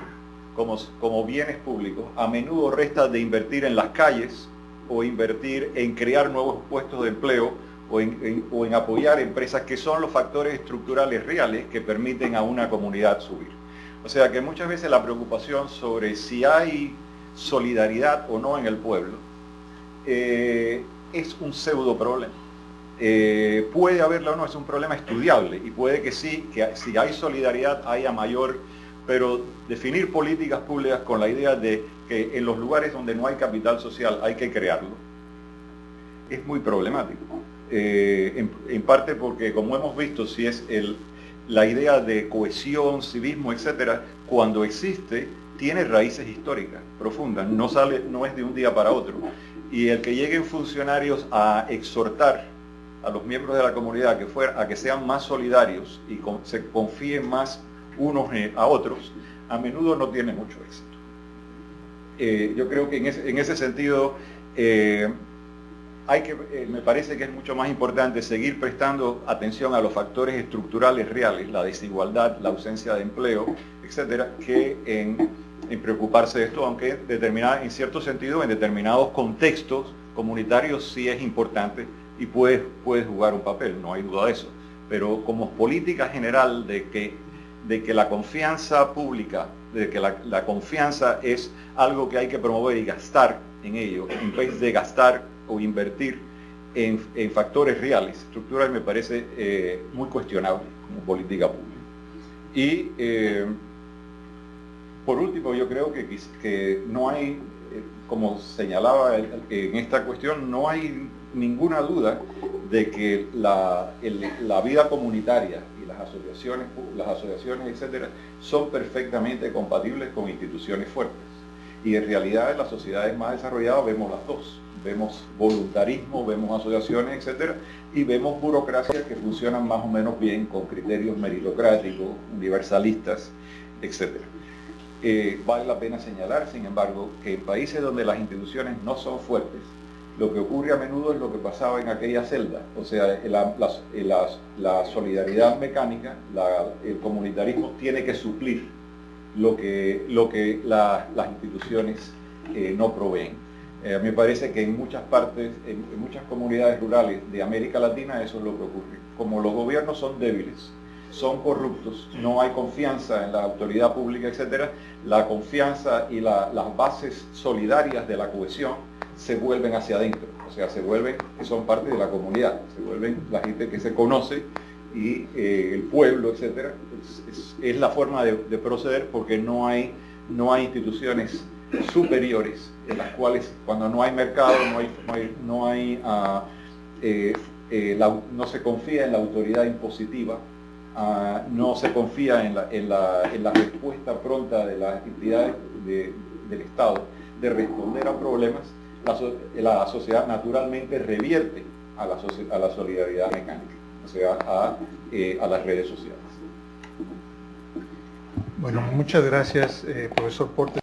C: como bienes públicos a menudo resta de invertir en las calles o invertir en crear nuevos puestos de empleo o en apoyar empresas que son los factores estructurales reales que permiten a una comunidad subir. O sea que muchas veces la preocupación sobre si hay solidaridad o no en el pueblo es un pseudo problema. Puede haberla o no, es un problema estudiable y puede que sí, que si hay solidaridad haya mayor, pero definir políticas públicas con la idea de que en los lugares donde no hay capital social hay que crearlo es muy problemático. En parte porque, como hemos visto, si es la idea de cohesión, civismo, etcétera, cuando existe, tiene raíces históricas profundas, no es de un día para otro. Y el que lleguen funcionarios a exhortar a los miembros de la comunidad a que sean más solidarios y se confíen más unos a otros, a menudo no tiene mucho éxito. Yo creo que en ese sentido me parece que es mucho más importante seguir prestando atención a los factores estructurales reales, la desigualdad, la ausencia de empleo, etcétera, que en preocuparse de esto, aunque en cierto sentido, en determinados contextos comunitarios sí es importante y puede jugar un papel, no hay duda de eso. Pero como política general de que la confianza pública, de que la confianza es algo que hay que promover y gastar en ello, en vez de gastar o invertir en factores reales, estructurales, me parece muy cuestionable como política pública. Y por último, yo creo que no hay, como señalaba en esta cuestión, no hay ninguna duda de que la vida comunitaria y las asociaciones, etcétera, son perfectamente compatibles con instituciones fuertes. Y en realidad en las sociedades más desarrolladas vemos las dos. Vemos voluntarismo, vemos asociaciones, etcétera, y vemos burocracias que funcionan más o menos bien con criterios meritocráticos, universalistas, etcétera. Vale la pena señalar, sin embargo, que en países donde las instituciones no son fuertes, lo que ocurre a menudo es lo que pasaba en aquella celda, o sea, la solidaridad mecánica, el comunitarismo tiene que suplir lo que las instituciones no proveen. Me parece que en muchas partes, en muchas comunidades rurales de América Latina eso es lo que ocurre. Como los gobiernos son débiles, son corruptos, no hay confianza en la autoridad pública, etcétera, la confianza y las bases solidarias de la cohesión se vuelven hacia adentro, o sea, que son parte de la comunidad, se vuelven la gente que se conoce y el pueblo, etcétera. Es la forma de proceder porque no hay instituciones superiores en las cuales cuando no hay mercado no se confía en la autoridad impositiva, no se confía en la respuesta pronta de las entidades del Estado de responder a problemas. La sociedad naturalmente revierte a la solidaridad mecánica, o sea, a las redes sociales.
B: Bueno, muchas gracias, profesor Portes.